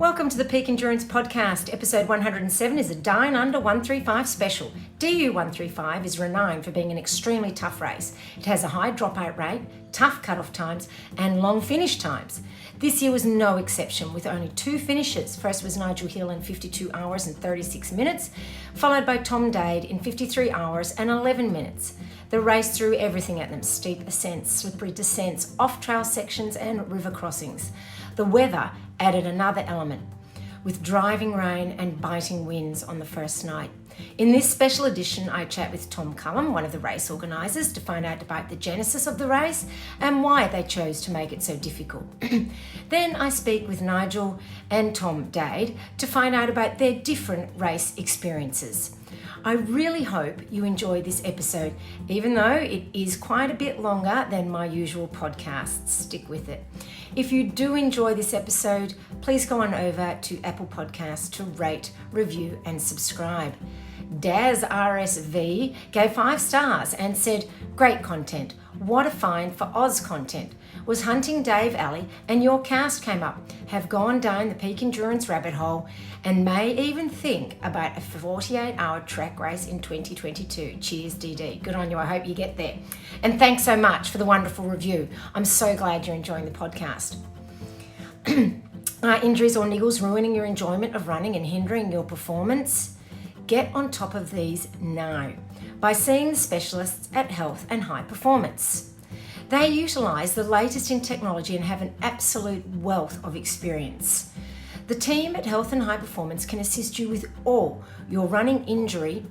Welcome to the Peak Endurance Podcast. Episode 107 is a Down Under 135 special. DU 135 is renowned for being an extremely tough race. It has a high dropout rate, tough cut-off times, and long finish times. This year was no exception, with only two finishes. First was Nigel Hall in 52 hours and 36 minutes, followed by Tom Dade in 53 hours and 11 minutes. The race threw everything at them: steep ascents, slippery descents, off-trail sections, and river crossings. The weather added another element, with driving rain and biting winds on the first night. In this special edition, I chat with Tom Callum, one of the race organisers, to find out about the genesis of the race and why they chose to make it so difficult. Then I speak with Nigel and Tom Dade to find out about their different race experiences. I really hope you enjoy this episode, even though it is quite a bit longer than my usual podcasts. Stick with it. If you do enjoy this episode, please go on over to Apple Podcasts to rate, review, and subscribe. Daz RSV gave 5 stars and said, "Great content. What a find for Oz content. Was hunting Dave Alley and your cast came up. Have gone down the peak endurance rabbit hole and may even think about a 48-hour track race in 2022. Cheers, DD." Good on you. I hope you get there. And thanks so much for the wonderful review. I'm so glad you're enjoying the podcast. Are injuries or niggles ruining your enjoyment of running and hindering your performance? Get on top of these now by seeing the specialists at Health and High Performance. They utilise the latest in technology and have an absolute wealth of experience. The team at Health and High Performance can assist you with all your running injury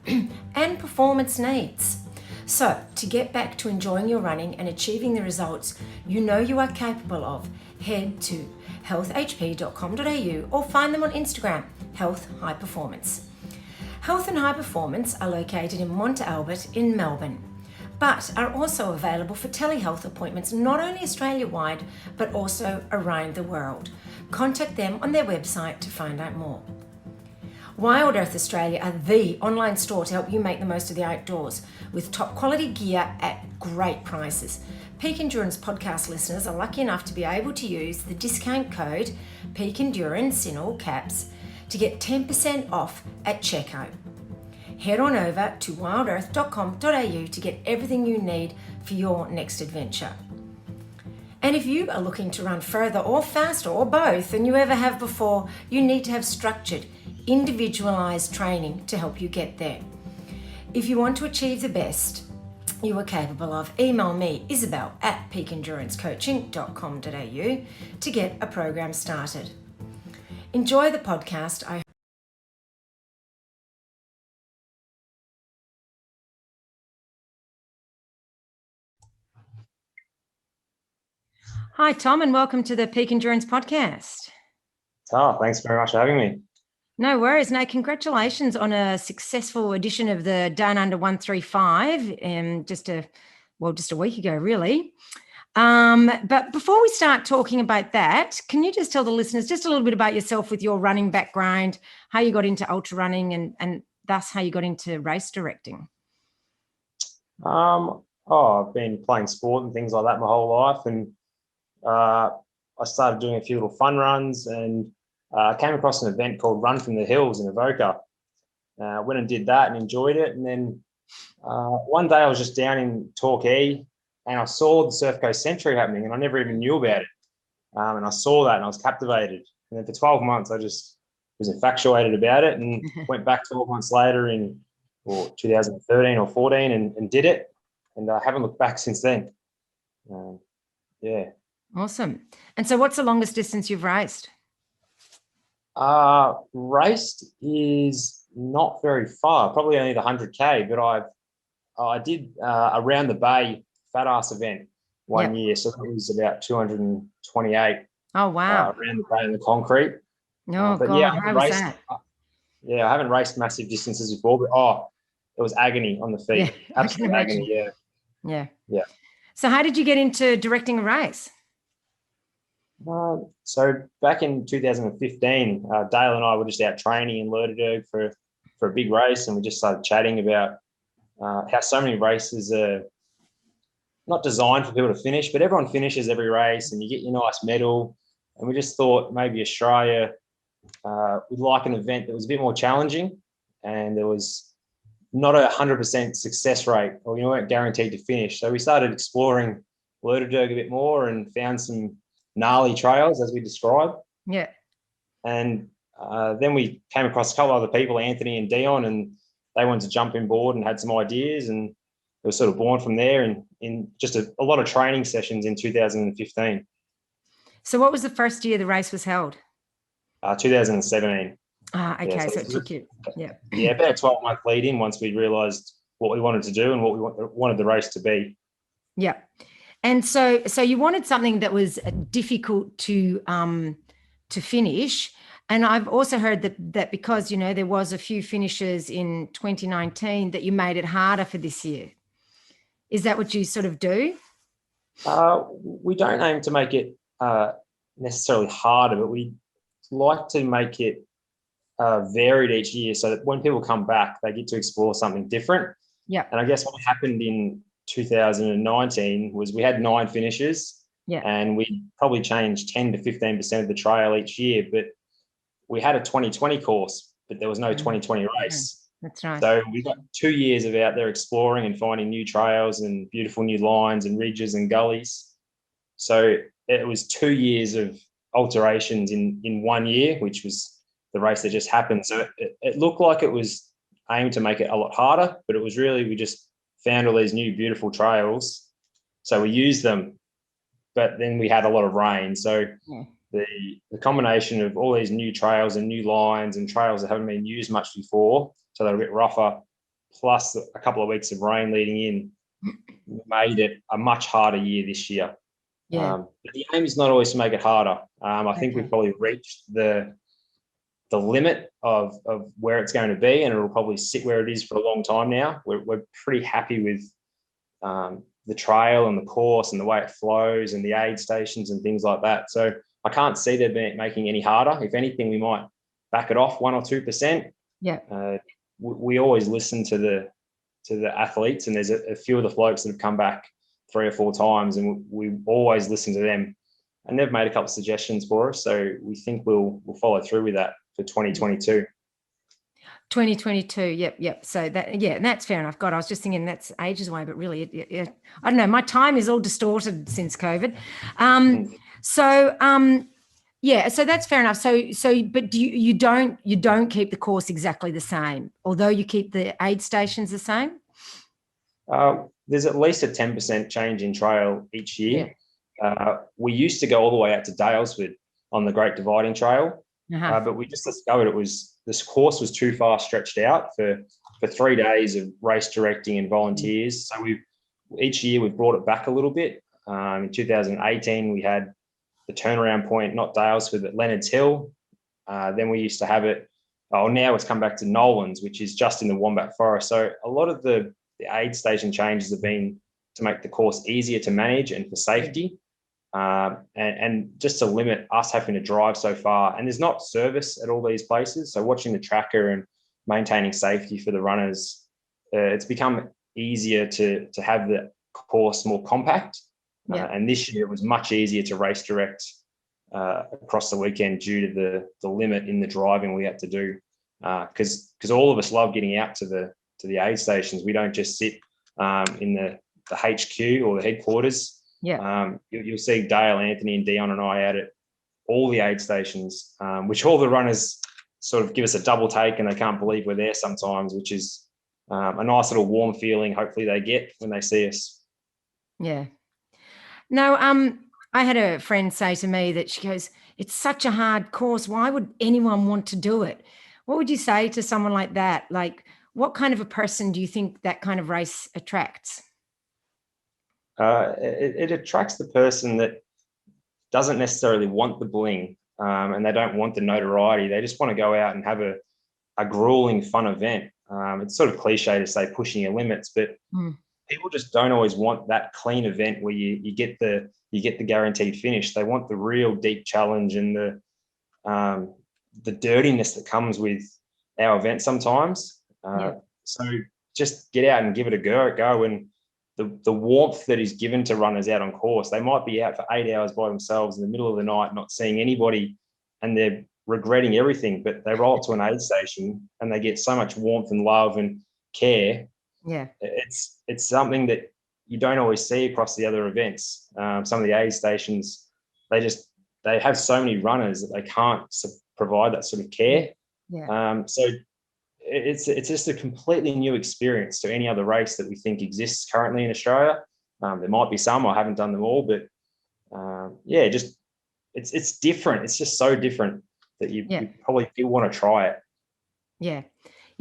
and performance needs. So, to get back to enjoying your running and achieving the results you know you are capable of, head to healthhp.com.au or find them on Instagram, Health High Performance. Health and High Performance are located in Mont Albert in Melbourne, but are also available for telehealth appointments not only Australia-wide, but also around the world. Contact them on their website to find out more. Wild Earth Australia are the online store to help you make the most of the outdoors, with top quality gear at great prices. Peak Endurance podcast listeners are lucky enough to be able to use the discount code Peak Endurance in all caps to get 10% off at checkout. Head on over to wildearth.com.au to get everything you need for your next adventure. And if you are looking to run further or faster or both than you ever have before, you need to have structured, individualised training to help you get there. If you want to achieve the best you are capable of, email me, Isabel, at peakendurancecoaching.com.au to get a program started. Enjoy the podcast. Hi, Tom, and welcome to the Peak Endurance Podcast. Oh, thanks very much for having me. No worries. No, congratulations on a successful edition of the Down Under 135 just a week ago, really. But before we start talking about that, can you just tell the listeners just a little bit about yourself with your running background, how you got into ultra running and thus how you got into race directing? I've been playing sport and things like that my whole life, and I started doing a few little fun runs, and I came across an event called Run from the Hills in Avoca. Went and did that and enjoyed it, and then one day I was just down in Torquay and I saw the Surf Coast Century happening, and I never even knew about it. And I saw that and I was captivated. And then for 12 months, I just was infatuated about it, and went back 12 months later in 2013 or 14 and did it. And I haven't looked back since then. Yeah. Awesome. And so what's the longest distance you've raced? Raced is not very far, probably only the 100K, but I did around the bay fat ass event one year, so that was about 228. Oh wow! Around the bay in the concrete. Oh but God, yeah, how was that? I haven't raced massive distances before, but it was agony on the feet. Yeah, absolute agony. Yeah. So how did you get into directing a race? So back in 2015, Dale and I were just out training in Lerderderg for a big race, and we just started chatting about how so many races are not designed for people to finish, but everyone finishes every race and you get your nice medal. And we just thought maybe Australia we'd like an event that was a bit more challenging, and there was not 100% success rate, or you weren't guaranteed to finish. So we started exploring Lerderderg a bit more and found some gnarly trails, as we described. Yeah. And then we came across a couple of other people, Anthony and Dion, and they wanted to jump in board and had some ideas, and it was sort of born from there, and in just a lot of training sessions in 2015. So what was the first year the race was held? 2017. Okay, Yeah, so it took you, yeah. Yeah, about a 12-month lead in once we realised what we wanted to do and what we wanted the race to be. Yeah. And so you wanted something that was difficult to finish. And I've also heard that because, you know, there was a few finishes in 2019 that you made it harder for this year. Is that what you sort of do? We don't aim to make it necessarily harder, but we like to make it varied each year so that when people come back, they get to explore something different. Yeah. And I guess what happened in 2019 was we had 9 finishes. Yeah. And we probably changed 10 to 15% of the trail each year, but we had a 2020 course, but there was no 2020 race. That's right. So we got 2 years of out there exploring and finding new trails and beautiful new lines and ridges and gullies. So it was 2 years of alterations in 1 year, which was the race that just happened. So it looked like it was aimed to make it a lot harder, but it was really, we just found all these new beautiful trails. So we used them, but then we had a lot of rain. So the combination of all these new trails and new lines and trails that haven't been used much before, so they're a bit rougher, plus a couple of weeks of rain leading in, made it a much harder year this year. Yeah. But the aim is not always to make it harder. I think we've probably reached the limit of where it's going to be, and it'll probably sit where it is for a long time now. We're pretty happy with the trail and the course and the way it flows and the aid stations and things like that. So I can't see them making any harder. If anything, we might back it off 1 or 2%. Yeah. We always listen to the athletes, and there's a few of the blokes that have come back 3 or 4 times, and we always listen to them, and they've made a couple of suggestions for us. So we think we'll follow through with that for 2022. 2022, yep. So that's fair enough. God, I was just thinking that's ages away, but really, I don't know. My time is all distorted since COVID. So that's fair enough. But you don't keep the course exactly the same, although you keep the aid stations the same. There's at least a 10% change in trail each year. Yeah. We used to go all the way out to Dalesford on the Great Dividing Trail, but we just discovered this course was too far stretched out for 3 days of race directing and volunteers. So each year we've brought it back a little bit. In 2018 we had the turnaround point, not Dalesford, but Leonard's Hill. Then we used to have it. Now it's come back to Nolan's, which is just in the Wombat Forest. So a lot of the aid station changes have been to make the course easier to manage and for safety, and just to limit us having to drive so far. And there's not service at all these places. So watching the tracker and maintaining safety for the runners, it's become easier to have the course more compact. And this year it was much easier to race direct across the weekend due to the limit in the driving we had to do. Because all of us love getting out to the aid stations. We don't just sit in the HQ or the headquarters. You'll see Dale, Anthony, and Dion and I out at all the aid stations, which all the runners sort of give us a double take, and they can't believe we're there sometimes, which is a nice little warm feeling. Hopefully they get when they see us. Yeah. No, I had a friend say to me that she goes, "It's such a hard course. Why would anyone want to do it?" What would you say to someone like that? Like, what kind of a person do you think that kind of race attracts? It attracts the person that doesn't necessarily want the bling, and they don't want the notoriety. They just want to go out and have a grueling, fun event. It's sort of cliche to say pushing your limits, but people just don't always want that clean event where you get the guaranteed finish. They want the real deep challenge and the dirtiness that comes with our event sometimes. So just get out and give it a go. And the warmth that is given to runners out on course, they might be out for 8 hours by themselves in the middle of the night, not seeing anybody, and they're regretting everything, but they roll up to an aid station and they get so much warmth and love and care. Yeah. It's something that you don't always see across the other events. Some of the aid stations, they have so many runners that they can't provide that sort of care. Yeah. So it's just a completely new experience to any other race that we think exists currently in Australia. There might be some, I haven't done them all, but just it's different. It's just so different that you probably do want to try it. Yeah.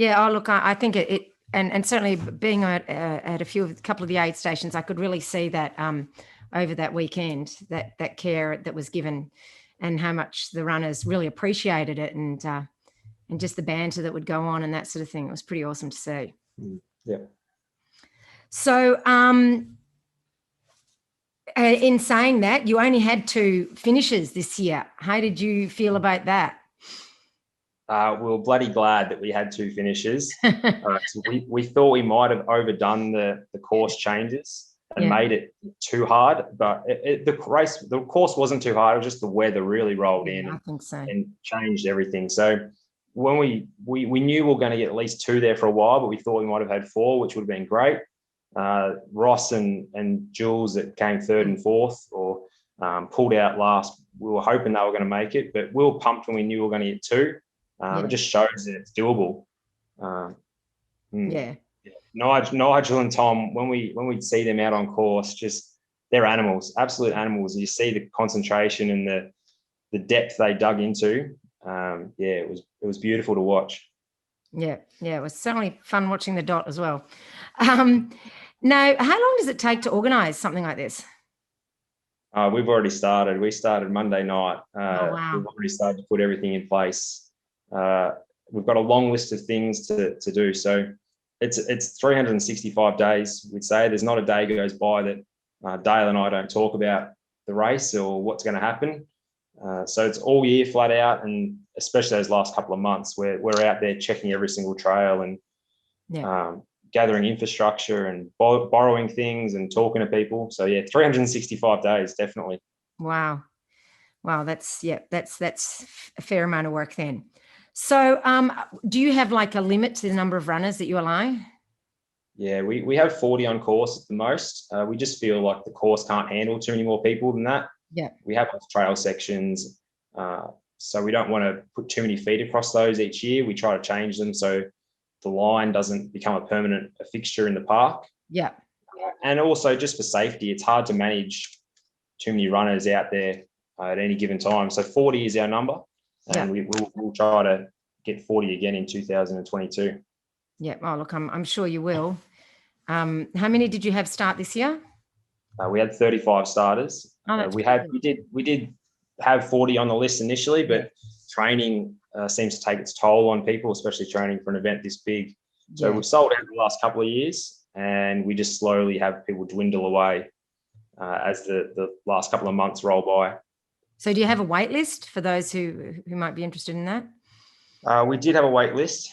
Oh, look, I think it and certainly being at a couple of the aid stations, I could really see that over that weekend, that care that was given, and how much the runners really appreciated it, and just the banter that would go on and that sort of thing. It was pretty awesome to see. Yeah. So, in saying that, you only had 2 finishes this year. How did you feel about that? We were bloody glad that we had 2 finishes. So we thought we might have overdone the course changes and made it too hard, but the course wasn't too hard. It was just the weather really rolled in I think so. and changed everything. So when we knew we were going to get at least 2 there for a while, but we thought we might have had 4, which would have been great. Ross and Jules that came 3rd and 4th or pulled out last. We were hoping they were going to make it, but we were pumped when we knew we were going to get 2. It just shows that it's doable. Nigel and Tom, when we'd see them out on course, just they're animals, absolute animals. You see the concentration and the depth they dug into. It was beautiful to watch. Yeah, it was certainly fun watching the dot as well. Now, how long does it take to organise something like this? We've already started. We started Monday night. Wow. We've already started to put everything in place. We've got a long list of things to do. So it's 365 days, we'd say. There's not a day goes by that Dale and I don't talk about the race or what's going to happen. So it's all year flat out, and especially those last couple of months where we're out there checking every single trail and gathering infrastructure and borrowing things and talking to people. So 365 days, definitely. Wow, that's a fair amount of work then. So do you have like a limit to the number of runners that you allow? Yeah, we have 40 on course at the most. We just feel like the course can't handle too many more people than that. Yeah. We have trail sections, so we don't want to put too many feet across those each year. We try to change them so the line doesn't become a permanent fixture in the park. Yeah. And also just for safety, it's hard to manage too many runners out there at any given time. So 40 is our number, and we'll try to get 40 again in 2022. Yeah. Oh, look, I'm sure you will. How many did you have start this year? We had 35 starters. We did have 40 on the list initially, but training seems to take its toll on people, especially training for an event this big. So we've sold out the last couple of years, and we just slowly have people dwindle away as the last couple of months roll by. So do you have a wait list for those who might be interested in that? We did have a wait list,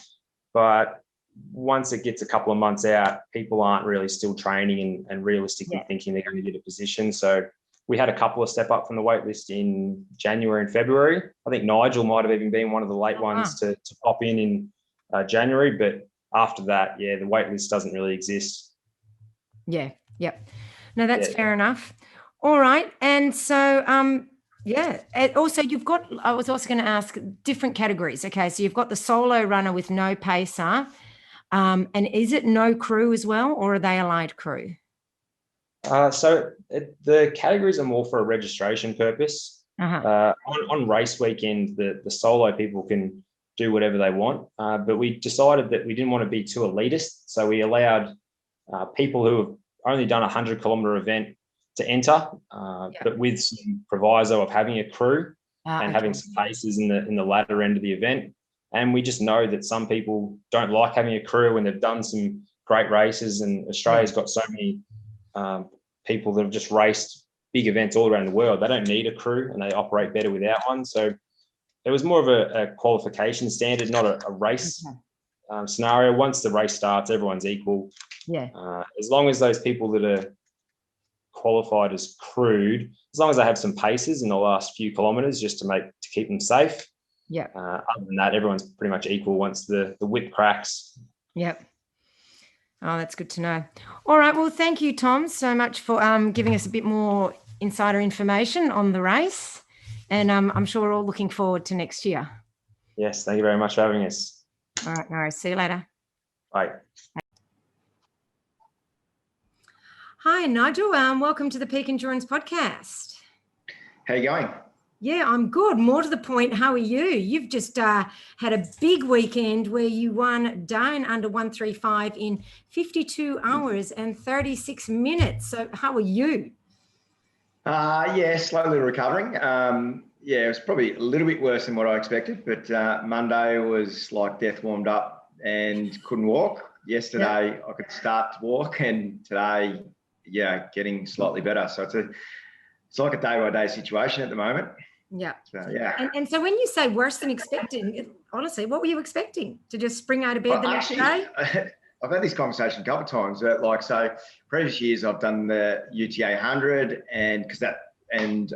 but once it gets a couple of months out, people aren't really still training and realistically thinking they're going to get a position. So we had a couple of step up from the wait list in January and February. I think Nigel might have even been one of the late ones to pop in January. But after that, the wait list doesn't really exist. Yeah. Yep. No, that's fair enough. All right. And so, and also I was also going to ask different categories. Okay. So you've got the solo runner with no pacer. And is it no crew as well, or are they allied crew? The categories are more for a registration purpose. On race weekend, the solo people can do whatever they want, but we decided that we didn't want to be too elitist, so we allowed people who have only done a 100-kilometer event to enter, but with some proviso of having a crew and having some paces in the latter end of the event. And we just know that some people don't like having a crew, and they've done some great races, and Australia's got so many people that have just raced big events all around the world. They don't need a crew, and they operate better without one. So it was more of a qualification standard, not a race scenario. Once the race starts, everyone's equal. As long as those people that are qualified as crewed, as long as they have some paces in the last few kilometres just to keep them safe, Yep. Other than that, everyone's pretty much equal once the whip cracks. Yep. Oh, that's good to know. All right. Well, thank you, Tom, so much for giving us a bit more insider information on the race. And I'm sure we're all looking forward to next year. Yes, thank you very much for having us. All right, no worries. See you later. Bye. Hi, Nigel. Welcome to the Peak Endurance Podcast. How you going? Yeah, I'm good. More to the point, how are you? You've just had a big weekend where you won down under 135 in 52 hours and 36 minutes. So how are you? Yeah, slowly recovering. Yeah, it was probably a little bit worse than what I expected, but Monday was like death warmed up and couldn't walk. Yesterday I could start to walk, and today, yeah, getting slightly better. So it's like a day-by-day situation at the moment. Yeah. So, yeah. And so when you say worse than expected, honestly, what were you expecting? To just spring out of bed the next day? I've had this conversation a couple of times. But like, so previous years I've done the UTA 100, and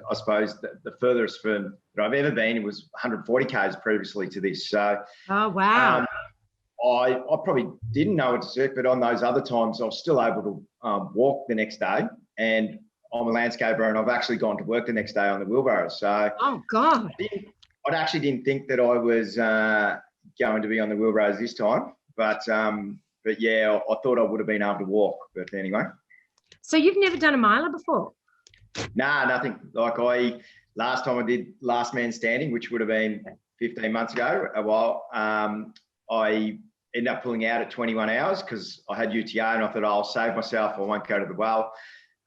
I suppose the furthest that I've ever been was 140 k's previously to this. So, oh wow. I probably didn't know what to expect, but on those other times I was still able to walk the next day, and I'm a landscaper, and I've actually gone to work the next day on the wheelbarrow. So, oh God, I actually didn't think that I was going to be on the wheelbarrows this time, but yeah, I thought I would have been able to walk. But anyway. So you've never done a miler before? Nah, nothing. Like last time I did last man standing, which would have been 15 months ago, a while. I ended up pulling out at 21 hours because I had UTA, and I thought, I'll save myself. I won't go to the well.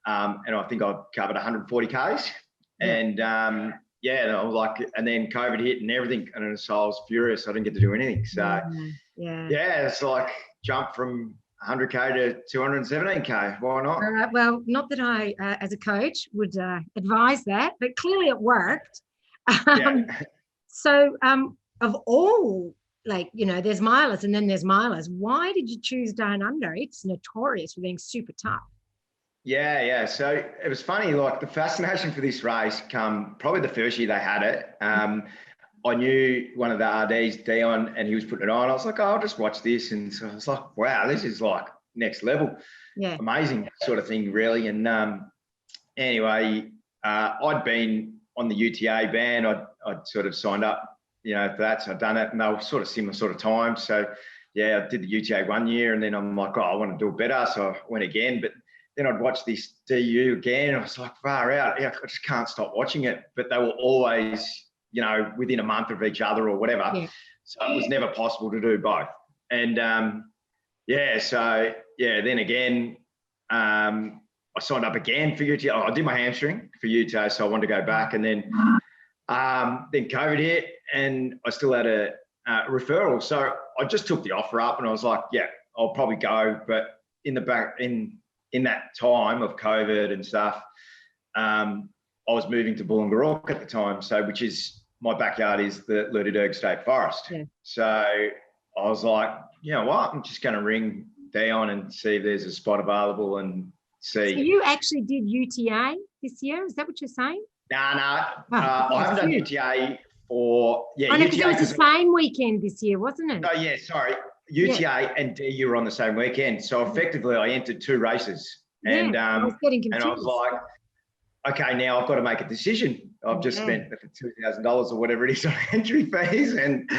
And I think I covered 140 k's, and yeah, I was like, and then COVID hit and everything, and so I was furious. I didn't get to do anything. So yeah, it's like jump from 100k to 217k. Why not? Well, not that I, as a coach, would advise that, but clearly it worked. So, of all, like, you know, there's milers and then there's milers. Why did you choose Down Under? It's notorious for being super tough. Yeah. So it was funny, like the fascination for this race come probably the first year they had it. I knew one of the RDs, Dion, and he was putting it on. I was like, oh, I'll just watch this. And so I was like, wow, this is like next level. Yeah. Amazing sort of thing, really. And anyway, I'd been on the UTA ban. I'd sort of signed up, you know, for that. So I'd done it, and they were sort of similar sort of time. So yeah, I did the UTA 1 year, and then I'm like, oh, I want to do it better. So I went again, but then I'd watch this DU again, and I was like, far out. Yeah, I just can't stop watching it. But they were always, you know, within a month of each other or whatever. Yeah. So it was never possible to do both. And then again, I signed up again for UTA. I did my hamstring for UTA, so I wanted to go back. And then COVID hit, and I still had a referral. So I just took the offer up, and I was like, yeah, I'll probably go. But in that time of COVID and stuff, I was moving to Wollongorok at the time, which is my backyard is the Lutadurg State Forest. Yeah. So I was like, you know what, I'm just going to ring Dion and see if there's a spot available and see. So you actually did UTA this year? Is that what you're saying? No. I haven't done UTA for, because it was the same weekend this year, wasn't it? Oh, yeah, sorry. UTA and DU were on the same weekend. So effectively I entered two races. And I was getting confused. And I was like, okay, now I've got to make a decision. I've just spent $2,000 or whatever it is on entry fees, and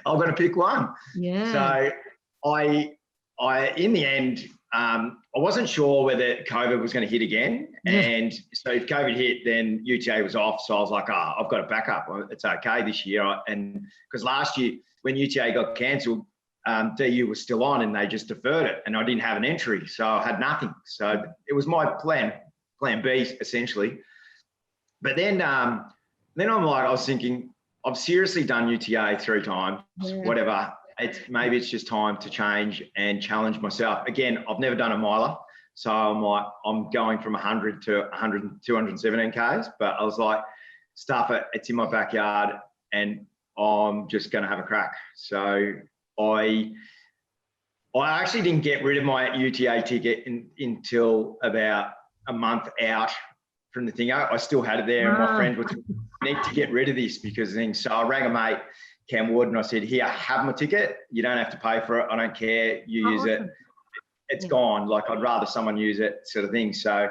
I've got to pick one. Yeah. So I in the end, I wasn't sure whether COVID was going to hit again. Yeah. And so if COVID hit, then UTA was off. So I was like, I've got a backup. It's okay this year. And because last year when UTA got cancelled, DU was still on, and they just deferred it, and I didn't have an entry, so I had nothing. So it was my plan B essentially. But then I'm like, I was thinking, I've seriously done UTA 3 times, whatever. Maybe it's just time to change and challenge myself. Again, I've never done a miler, so I'm like, I'm going from 100 to 100, 217 Ks, but I was like, stuff it, it's in my backyard, and I'm just going to have a crack. So I actually didn't get rid of my UTA ticket until about a month out from the thing. I still had it there, and my friend was, need to get rid of this because then, so I rang a mate, Cam Wood, and I said, here, have my ticket. You don't have to pay for it. I don't care. You use it. It's gone. Like, I'd rather someone use it, sort of thing. So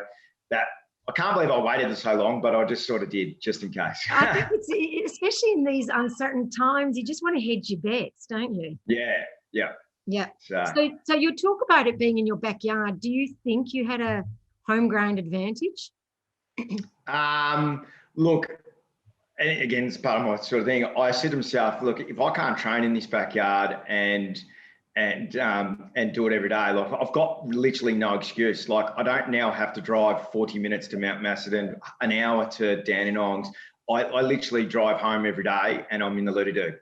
that, I can't believe I waited so long, but I just sort of did, just in case. I think it's, especially in these uncertain times, you just want to hedge your bets, don't you? Yeah. Yeah. So you talk about it being in your backyard. Do you think you had a home ground advantage? Look, again, it's part of my sort of thing. I said to myself, look, if I can't train in this backyard and do it every day, like, I've got literally no excuse. Like, I don't now have to drive 40 minutes to Mount Macedon, an hour to Dandenongs. I literally drive home every day and I'm in the Loo-Doo.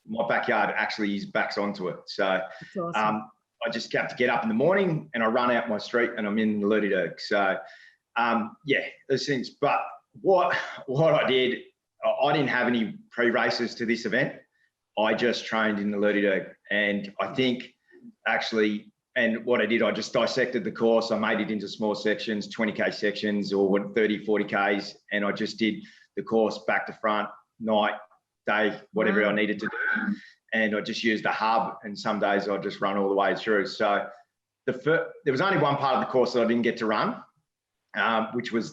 My backyard actually backs onto it. So awesome. I just have to get up in the morning and I run out my street and I'm in the Loo-Doo. So those things. But what I did, I didn't have any pre-races to this event. I just trained in the Loo-Doo. And I think actually, and what I did, I just dissected the course. I made it into small sections, 20K sections or 30, 40Ks. And I just did the course back to front, night, day, whatever I needed to do. And I just used a hub. And some days I just run all the way through. So there was only one part of the course that I didn't get to run, which was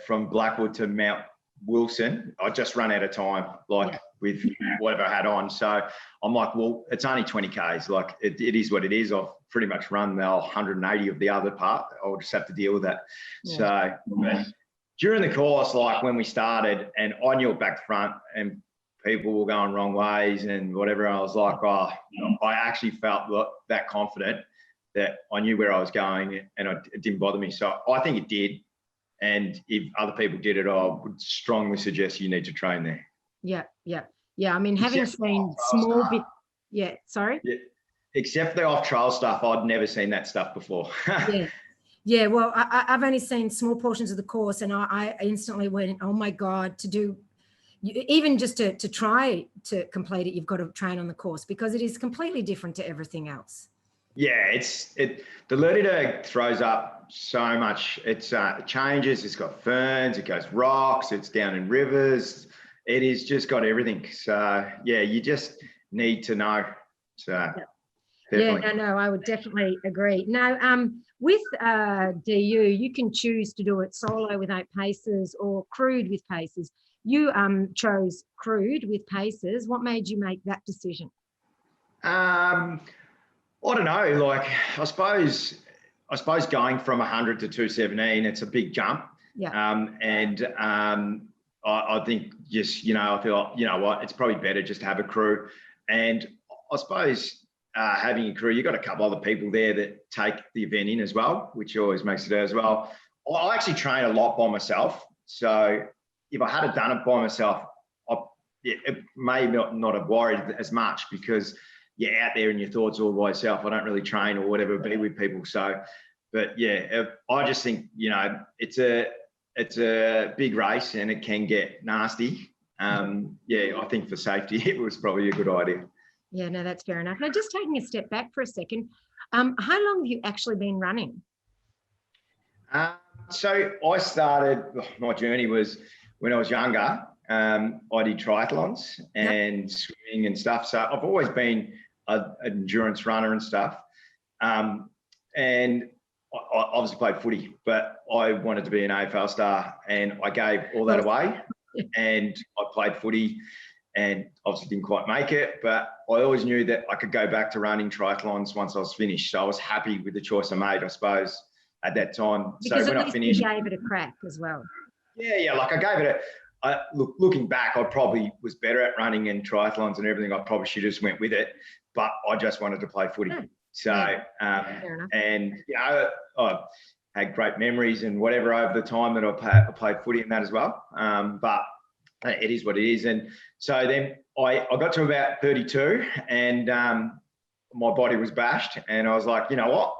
from Blackwood to Mount Wilson. I just ran out of time, with whatever I had on. So I'm like, well, it's only 20Ks. Like, it is what it is. I've pretty much run the 180 of the other part. I'll just have to deal with that. Yeah. So during the course, like when we started, and I knew it back to front and people were going wrong ways and whatever, I was like, I actually felt that confident that I knew where I was going and it didn't bother me. So I think it did. And if other people did it, I would strongly suggest you need to train there. Yeah. I mean, having seen small bit. Yeah, sorry? Yeah. Except the off-trail stuff, I'd never seen that stuff before. Yeah. Well, I've only seen small portions of the course and I instantly went, oh my God, even just to try to complete it, you've got to train on the course because it is completely different to everything else. Yeah, the Loo-Doo throws up so much. It changes. It's got ferns. It goes rocks. It's down in rivers. It is just got everything. So yeah, you just need to know. So definitely. No, I would definitely agree. Now, with DU, you can choose to do it solo without paces or crewed with paces. You chose crewed with paces. What made you make that decision? I don't know. Like, I suppose going from 100 to 217, it's a big jump. Yeah. I think just, I feel, what, it's probably better just to have a crew. And I suppose having a crew, you've got a couple other people there that take the event in as well, which always makes it as well. I actually train a lot by myself. So if I had done it by myself, it may not have worried as much because you're out there in your thoughts all by yourself. I don't really train or whatever, be with people. So, but yeah, I just think, it's a big race and it can get nasty. I think for safety, it was probably a good idea. Yeah, no, that's fair enough. Now, just taking a step back for a second, how long have you actually been running? So I started, my journey was when I was younger. I did triathlons and swimming and stuff. So I've always been an endurance runner and stuff. And I obviously played footy, but I wanted to be an AFL star and I gave all that away. And I played footy and obviously didn't quite make it, but I always knew that I could go back to running triathlons once I was finished. So I was happy with the choice I made, I suppose, at that time. Because so when I finished, you gave it a crack as well. Yeah, like I gave it looking back, I probably was better at running and triathlons and everything. I probably should have just went with it, but I just wanted to play footy. So, and I had great memories and whatever over the time that I played footy and that as well. But it is what it is. And so then I got to about 32 and my body was bashed and I was like, you know what,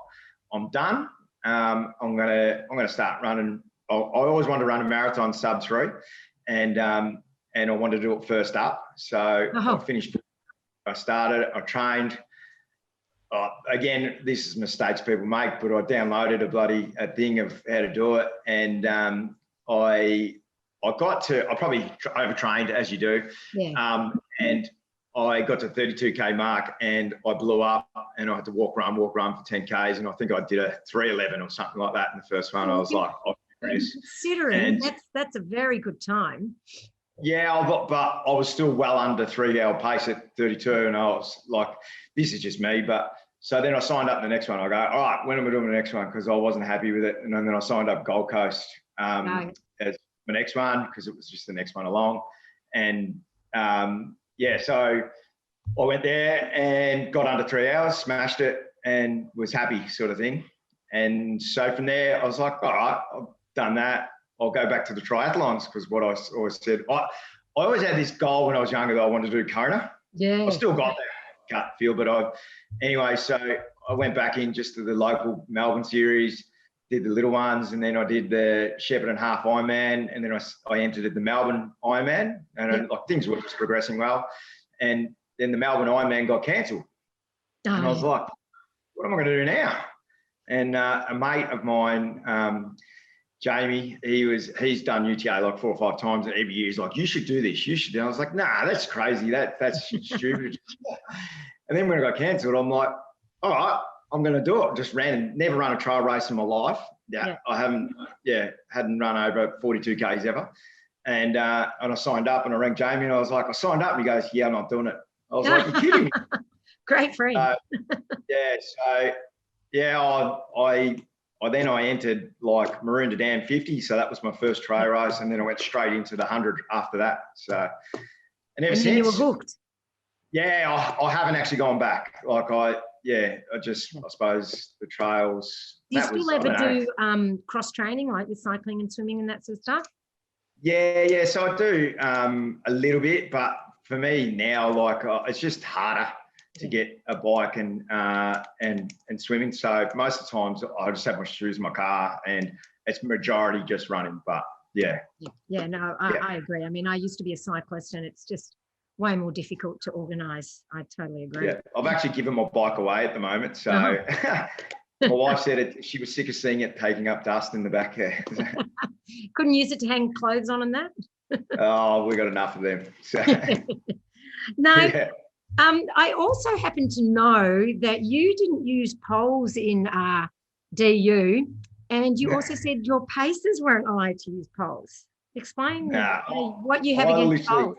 I'm done. I'm gonna start running. I always wanted to run a marathon sub 3. And I wanted to do it first up. So I finished, I started, I trained. Again, this is mistakes people make, but I downloaded a thing of how to do it. And I probably overtrained as you do. Yeah. And I got to 32K mark and I blew up and I had to walk, run for 10Ks. And I think I did a 3:11 or something like that in the first one. I was like, considering that's a very good time. Yeah, but I was still well under 3 hour pace at 32. And I was like, this is just me. But so then I signed up the next one. I go, all right, when am I doing the next one? Because I wasn't happy with it. And then I signed up Gold Coast as my next one because it was just the next one along. And so I went there and got under 3 hours, smashed it and was happy sort of thing. And so from there, I was like, all right, I've done that. I'll go back to the triathlons because what I always said, I always had this goal when I was younger that I wanted to do Kona. Yeah. I still got that gut feel, but anyway, so I went back in just to the local Melbourne series, did the little ones, and then I did the Shepparton Half Ironman, and then I entered the Melbourne Ironman, and things were just progressing well. And then the Melbourne Ironman got cancelled. And I was like, what am I going to do now? And a mate of mine, Jamie, he's done UTA like 4 or 5 times, and every year he's like, you should do this, you should do it. I was like, nah, that's crazy, that's stupid. And then when it got cancelled, I'm like, all right, I'm going to do it. Just never run a trail race in my life. I hadn't run over 42 Ks ever. And I signed up and I rang Jamie and I was like, I signed up. And he goes, yeah, I'm not doing it. I was like, you're kidding me. Great friend. I entered like Maroondah Dam 50. So that was my first trail race. And then I went straight into the 100 after that. So, and ever since, you were hooked. Yeah, I haven't actually gone back. Like I suppose the trails. Do you still ever do cross training, like with cycling and swimming and that sort of stuff? Yeah. So I do a little bit, but for me now, like it's just harder to get a bike and swimming. So most of the times I just have my shoes in my car, and it's majority just running. But yeah. I agree. I mean, I used to be a cyclist, and it's just way more difficult to organise. I totally agree. Yeah, I've actually given my bike away at the moment. So my wife said she was sick of seeing it taking up dust in the back there. Couldn't use it to hang clothes on and that? Oh, we got enough of them. So. No. Yeah. I also happen to know that you didn't use poles in DU, and you also said your paces weren't allowed to use poles. Explain what you have against poles.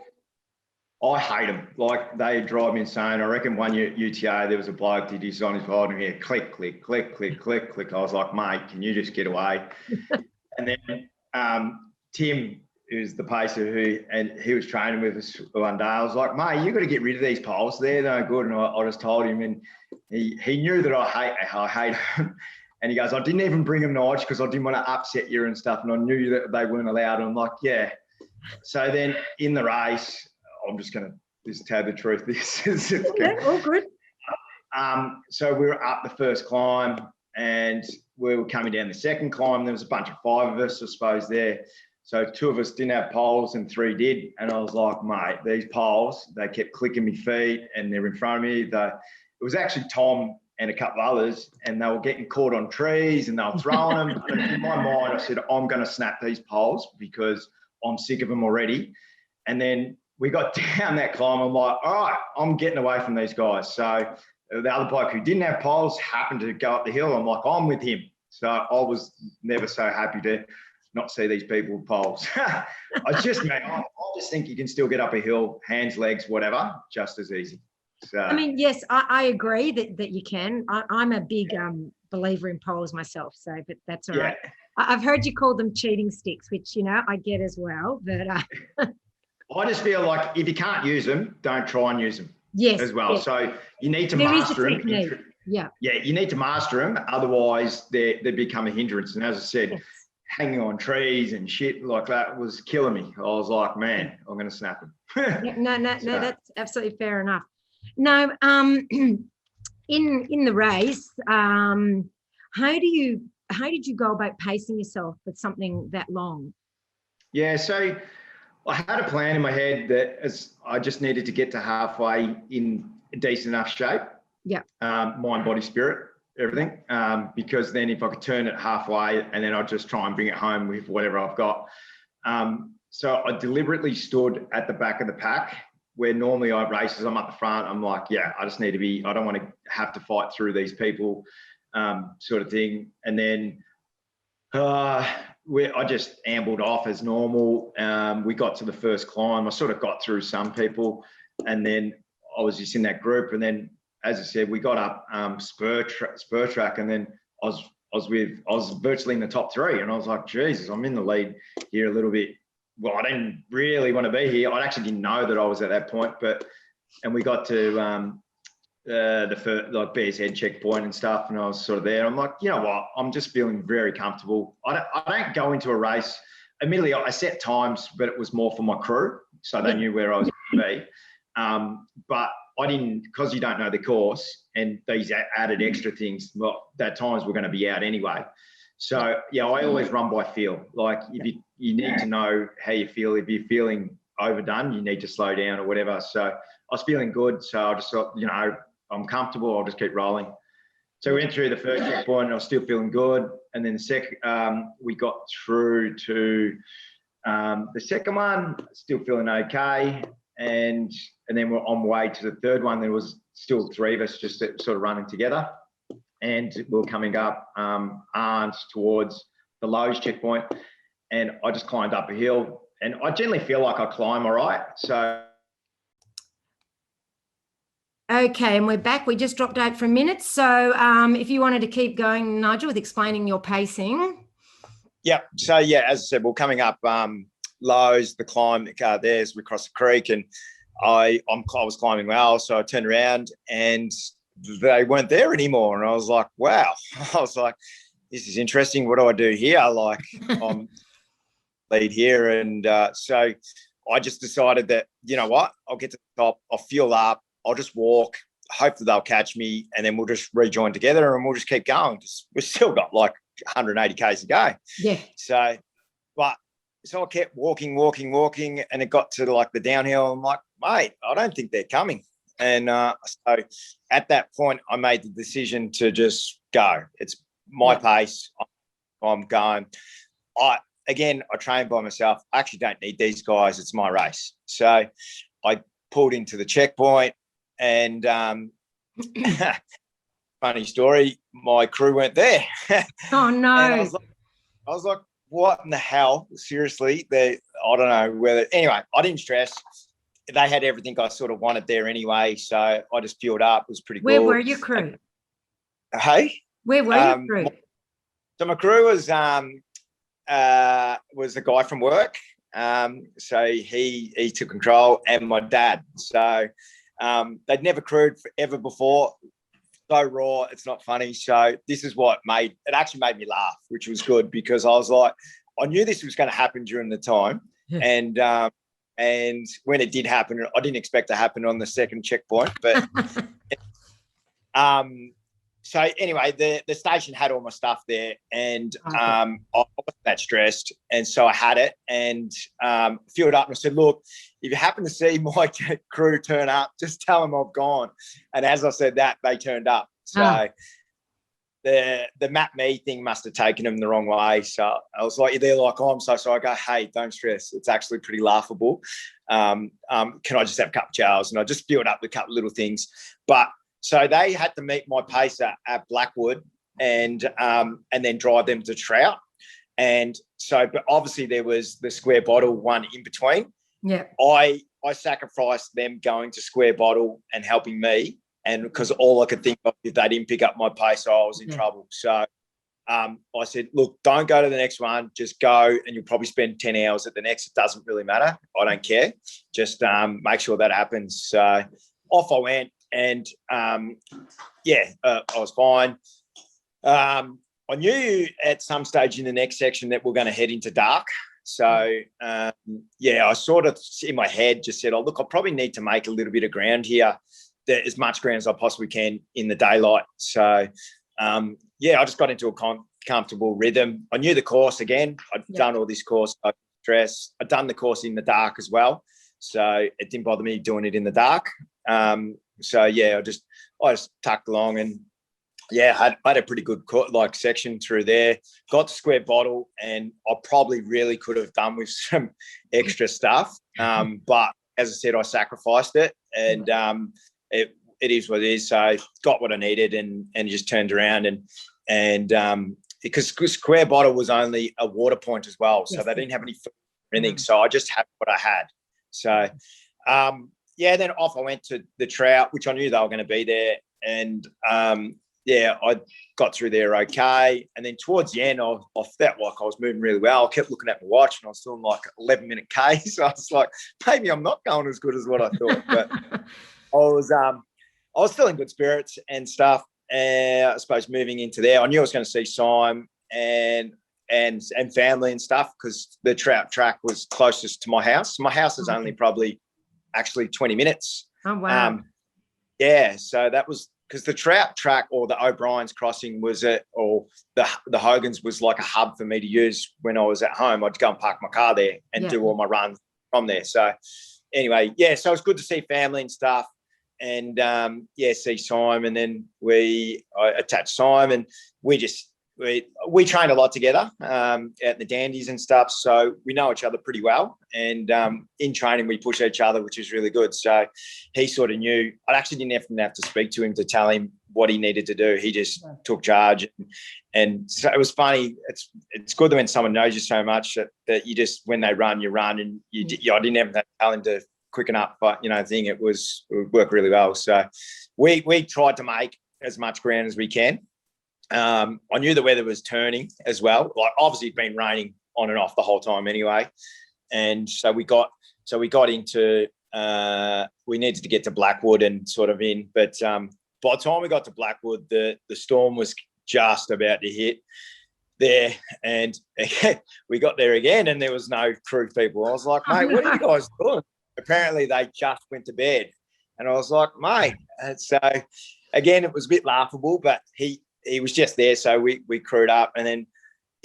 I hate them. Like, they drive me insane. I reckon one UTA, there was a bloke, did his on his riding here, click, click, click, click, click, click. I was like, mate, can you just get away? And then Tim, who's the pacer, he was training with us one day. I was like, mate, you got to get rid of these poles. They're no good. And I just told him, and he knew that I hate them. And he goes, I didn't even bring them, Nigel, because I didn't want to upset you and stuff. And I knew that they weren't allowed. And I'm like, yeah. So then in the race, I'm just going to just tell the truth. All good. So we were up the first climb and we were coming down the second climb. There was a bunch of 5 of us, I suppose, there. So 2 of us didn't have poles and 3 did. And I was like, mate, these poles, they kept clicking my feet and they're in front of me. It was actually Tom and a couple of others, and they were getting caught on trees and they were throwing them. And in my mind, I said, I'm going to snap these poles because I'm sick of them already. And then we got down that climb. I'm like, all right, I'm getting away from these guys. So the other bloke who didn't have poles happened to go up the hill. I'm like, I'm with him. So I was never so happy to not see these people with poles. I just think you can still get up a hill, hands, legs, whatever, just as easy. So, I mean, yes, I agree that you can. I'm a big believer in poles myself. So, but that's all right. I've heard you call them cheating sticks, which, I get as well. But I just feel like if you can't use them, don't try and use them. Yes, as well. Yes. So you need to master them. Yeah, you need to master them. Otherwise, they become a hindrance. And as I said, hanging on trees and shit like that was killing me. I was like, man, I'm going to snap them. No, that's absolutely fair enough. No, in the race, how did you go about pacing yourself with something that long? Yeah, so I had a plan in my head that I just needed to get to halfway in decent enough shape. Yeah. Mind, body, spirit, everything. Because then if I could turn it halfway and then I'd just try and bring it home with whatever I've got. So I deliberately stood at the back of the pack where normally I races, I'm up the front. I'm like, yeah, I just need to be, I don't want to have to fight through these people, sort of thing. And then I just ambled off as normal. We got to the first climb. I sort of got through some people, and then I was just in that group. And then, as I said, we got up spur track, and then I was virtually in the top three, and I was like, Jesus, I'm in the lead here a little bit. Well, I didn't really want to be here. I actually didn't know that I was at that point, and we got to the first, like, Bears Head checkpoint and stuff, and I was sort of there. I'm like, you know what? I'm just feeling very comfortable. I don't go into a race. Admittedly, I set times, but it was more for my crew, so they knew where I was going to be. But I didn't, because you don't know the course and these added extra things. Well, that times we're going to be out anyway. So yeah, I always run by feel. Like, if you need to know how you feel. If you're feeling overdone, you need to slow down or whatever. So I was feeling good. So I just thought, you know, I'm comfortable. I'll just keep rolling. So we went through the first checkpoint and I was still feeling good. And then we got through to the second one, still feeling okay. And then we're on the way to the third one. There was still three of us just sort of running together. And we were coming up towards the Lowe's checkpoint. And I just climbed up a hill. And I generally feel like I climb all right. So. Okay, and we're back. We just dropped out for a minute. So if you wanted to keep going, Nigel, with explaining your pacing. Yeah. So, yeah, as I said, we're coming up Lowe's, the climb there as we cross the creek, and I was climbing well. So I turned around and they weren't there anymore. And I was like, wow. I was like, this is interesting. What do I do here? Like, I'm lead here. And so I just decided that, you know what, I'll get to the top, I'll fuel up, I'll just walk, hope that they'll catch me, and then we'll just rejoin together and we'll just keep going, because we've still got like 180 Ks to go. Yeah. So I kept walking, and it got to like the downhill. I'm like, mate, I don't think they're coming. And so at that point, I made the decision to just go. It's my pace. I'm going. I train by myself. I actually don't need these guys. It's my race. So I pulled into the checkpoint, and funny story, my crew weren't there. Oh, no. And I was like, what in the hell? Seriously? I don't know whether. Anyway, I didn't stress. They had everything I sort of wanted there anyway, so I just fueled up. It was pretty Where good. were your crew? Hey? Where were your crew? So my crew was a guy from work. So he took control, and my dad. So they'd never crewed ever before. So raw, it's not funny. So this is what actually made me laugh, which was good, because I was like, I knew this was going to happen during the time. Yeah. And when it did happen, I didn't expect to happen on the second checkpoint, but so anyway, the station had all my stuff there, and I wasn't that stressed, and so I had it and fueled up, and I said, look, if you happen to see my crew turn up, just tell them I've gone. And as I said that, they turned up. So the map me thing must have taken them the wrong way. So I was like, they're like, oh, I'm so sorry. I go, hey, don't stress. It's actually pretty laughable. Can I just have a couple of chows? And I just filled up with a couple of little things. But so they had to meet my pacer at Blackwood and then drive them to Trout. And so, but obviously there was the Square Bottle one in between. Yeah. I sacrificed them going to Square Bottle and helping me. And because all I could think of, if they didn't pick up my pace, I was in trouble. So I said, look, don't go to the next one. Just go, and you'll probably spend 10 hours at the next. It doesn't really matter. I don't care. Just make sure that happens. So off I went, and I was fine. I knew at some stage in the next section that we're going to head into dark. So, I sort of in my head just said, oh, look, I probably need to make a little bit of ground here, as much ground as I possibly can in the daylight. So, I just got into a comfortable rhythm. I knew the course again. I'd done all this course. I'd done the course in the dark as well. So it didn't bother me doing it in the dark. I just tucked along, and had a pretty good section through there. Got the Square Bottle, and I probably really could have done with some extra stuff. But as I said, I sacrificed it, and it is what it is. So got what I needed, and just turned around and because Square Bottle was only a water point as well, so they didn't have any food or anything. So I just had what I had. So then off I went to the Trout, which I knew they were going to be there, and I got through there okay. And then towards the end, I felt like I was moving really well. I kept looking at my watch, and I was doing like 11-minute K. So I was like, maybe I'm not going as good as what I thought. But I was still in good spirits and stuff. And I suppose moving into there, I knew I was going to see Simon and family and stuff, because the Trout track was closest to my house. My house is only probably actually 20 minutes. Oh, wow. So that was because the Trout track, or the O'Brien's crossing, or the Hogan's was like a hub for me to use when I was at home. I'd go and park my car there and do all my runs from there. So anyway, so it's good to see family and stuff. And see Simon, and then I attached Simon. We trained a lot together at the Dandies and stuff, so we know each other pretty well. And in training, we push each other, which is really good. So he sort of knew. I actually didn't even have to speak to him to tell him what he needed to do. He just took charge, and so it was funny. It's good when someone knows you so much that you just, when they run, you run, and I didn't have to tell him to quicken up, but it worked really well. So we tried to make as much ground as we can. I knew the weather was turning as well. Like, obviously it'd been raining on and off the whole time anyway. And so we got into we needed to get to Blackwood and sort of in, but by the time we got to Blackwood, the storm was just about to hit there, and we got there again and there was no crew people. I was like, mate, what are you guys doing? Apparently they just went to bed, and I was like, mate. And so again, it was a bit laughable, but he was just there, so we crewed up, and then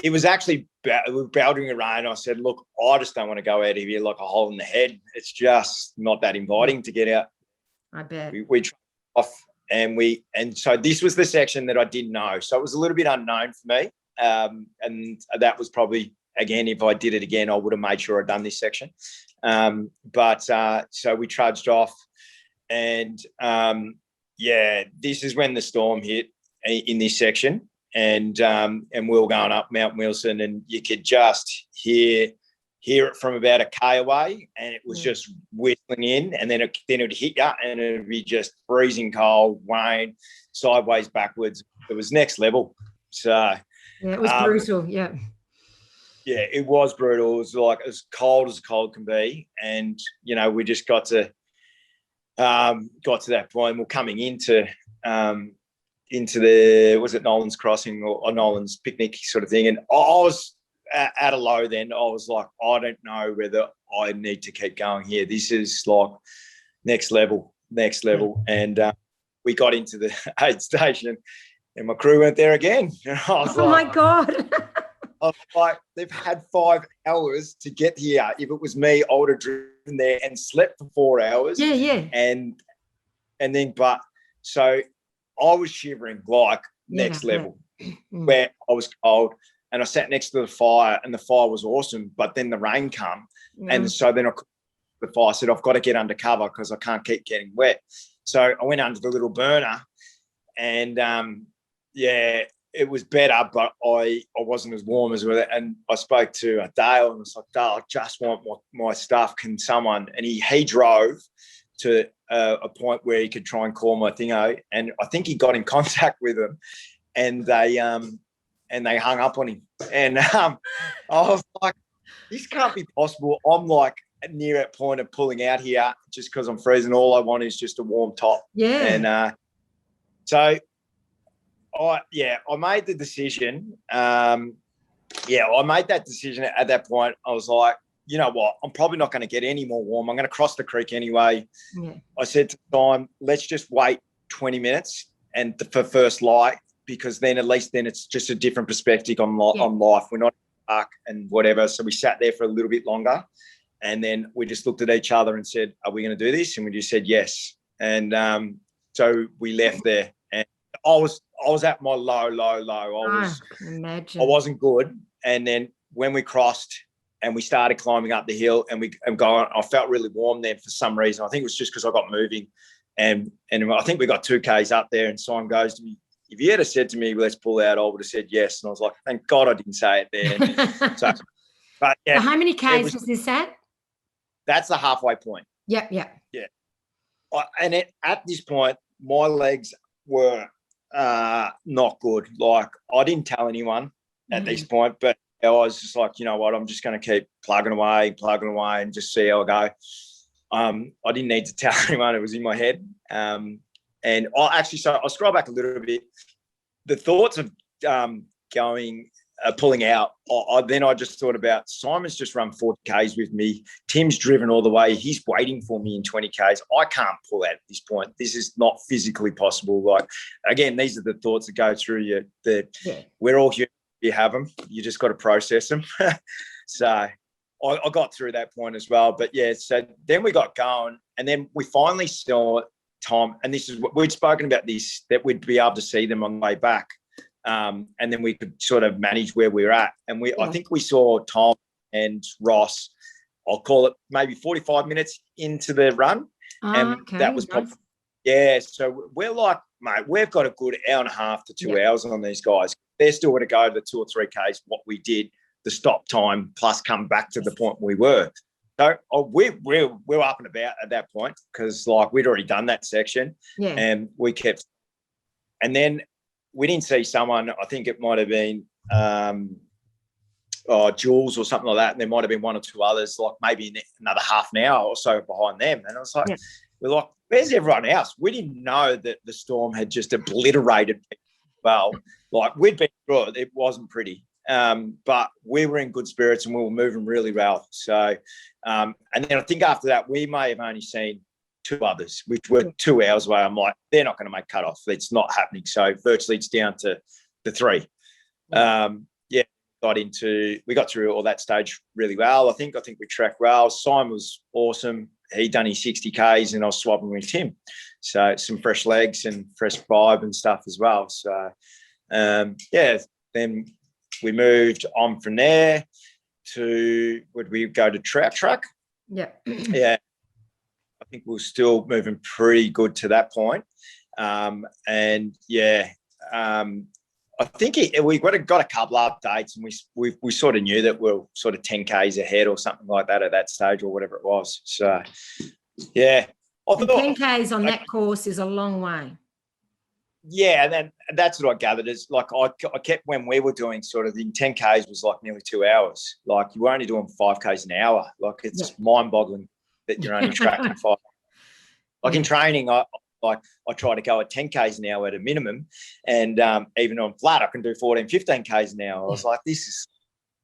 it was actually belting the rain. I said, look, I just don't want to go out of here like a hole in the head. It's just not that inviting to get out. I bet. We tried off, and so this was the section that I didn't know, so it was a little bit unknown for me, and that was probably, again, if I did it again, I would have made sure I'd done this section. So we trudged off, and this is when the storm hit in this section, and we were going up Mount Wilson, and you could just hear it from about a K away, and it was just whistling in, and then it would hit you, and it would be just freezing cold, rain, sideways, backwards. It was next level. So it was brutal. Yeah, it was brutal. It was like as cold can be, and we just got to that point. We're coming into the, was it Nolan's Crossing or Nolan's Picnic sort of thing, and I was at a low then. I was like, I don't know whether I need to keep going here. This is like next level. And we got into the aid station, and my crew went there again. And I was my God. I was like, they've had 5 hours to get here. If it was me, I would have driven there and slept for 4 hours. Yeah. And then, but so I was shivering like next level, where I was cold, and I sat next to the fire, and the fire was awesome. But then the rain come, and so then the fire said, I've got to get under cover because I can't keep getting wet. So I went under the little burner, and it was better, but I wasn't as warm as with it. And I spoke to Dale, and I was like, Dale, I just want my stuff. Can someone? And he drove to a point where he could try and call my thingo, and I think he got in contact with them, and they hung up on him. And I was like, this can't be possible. I'm like near that point of pulling out here just because I'm freezing. All I want is just a warm top. Yeah. And so I made the decision. I made that decision at that point. I was like, you know what? I'm probably not going to get any more warm. I'm going to cross the creek anyway. Yeah. I said to Simon, let's just wait 20 minutes and for first light, because then at least it's just a different perspective on life. We're not in the park and whatever. So we sat there for a little bit longer, and then we just looked at each other and said, are we going to do this? And we just said yes. And so we left there, and I was at my low. I wasn't good. And then when we crossed, we started climbing up the hill, and going. I felt really warm then for some reason. I think it was just because I got moving, and I think we got 2Ks up there, and Simon goes to me, if you had have said to me, let's pull out, I would have said yes. And I was like, thank God I didn't say it then. So, but yeah. So how many Ks was this at? That's the halfway point. Yep. Yeah. And at this point, my legs were not good. Like, I didn't tell anyone at this point, but I was just like, you know what, I'm just going to keep plugging away and just see how I go. I didn't need to tell anyone. It was in my head. And I'll scroll back a little bit. The thoughts of pulling out, then I just thought about Simon's just run 40Ks with me. Tim's driven all the way. He's waiting for me in 20Ks. I can't pull out at this point. This is not physically possible. Like, again, these are the thoughts that go through you. We're all human. You have them. You just got to process them. So I got through that point as well. But, yeah, so then we got going, and then we finally saw Tom, and this is what we'd spoken about this, that we'd be able to see them on the way back. And then we could sort of manage where we were at. And I think we saw Tom and Ross, I'll call it maybe 45 minutes into the run. That was probably, so we're like, mate, we've got a good hour and a half to 2 hours on these guys. They're still going to go the 2 or 3Ks, what we did, the stop time, plus come back to the point we were. So we're up and about at that point, because like we'd already done that section, and we kept, and then we didn't see someone. I think it might have been Jules or something like that, and there might have been 1 or 2 others, like maybe another half an hour or so behind them. And I was like, we're like, where's everyone else? We didn't know that the storm had just obliterated people. Well, like we'd been through it. It wasn't pretty. But we were in good spirits and we were moving really well. So, and then I think after that, we may have only seen 2 others, which were 2 hours away. I'm like, they're not going to make cutoff. It's not happening. So virtually it's down to the 3. We got through all that stage really well. I think we tracked well. Simon was awesome. He done his 60Ks and I was swapping with him. So some fresh legs and fresh vibe and stuff as well. So, then we moved on from there to, would we go to Trout Truck? Yeah. Yeah. I think we're still moving pretty good to that point. I think we got a couple of updates, and we sort of knew that we're sort of 10Ks ahead or something like that at that stage or whatever it was. So, yeah. 10Ks on that course is a long way. Yeah, and then that's what I gathered is like I kept, when we were doing sort of, in 10Ks was like nearly 2 hours. Like you were only doing 5Ks an hour. Like it's mind-boggling that you're only tracking 5. Like in training, I try to go at 10Ks an hour at a minimum, and even on flat I can do 14, 15Ks an hour. I was like, this is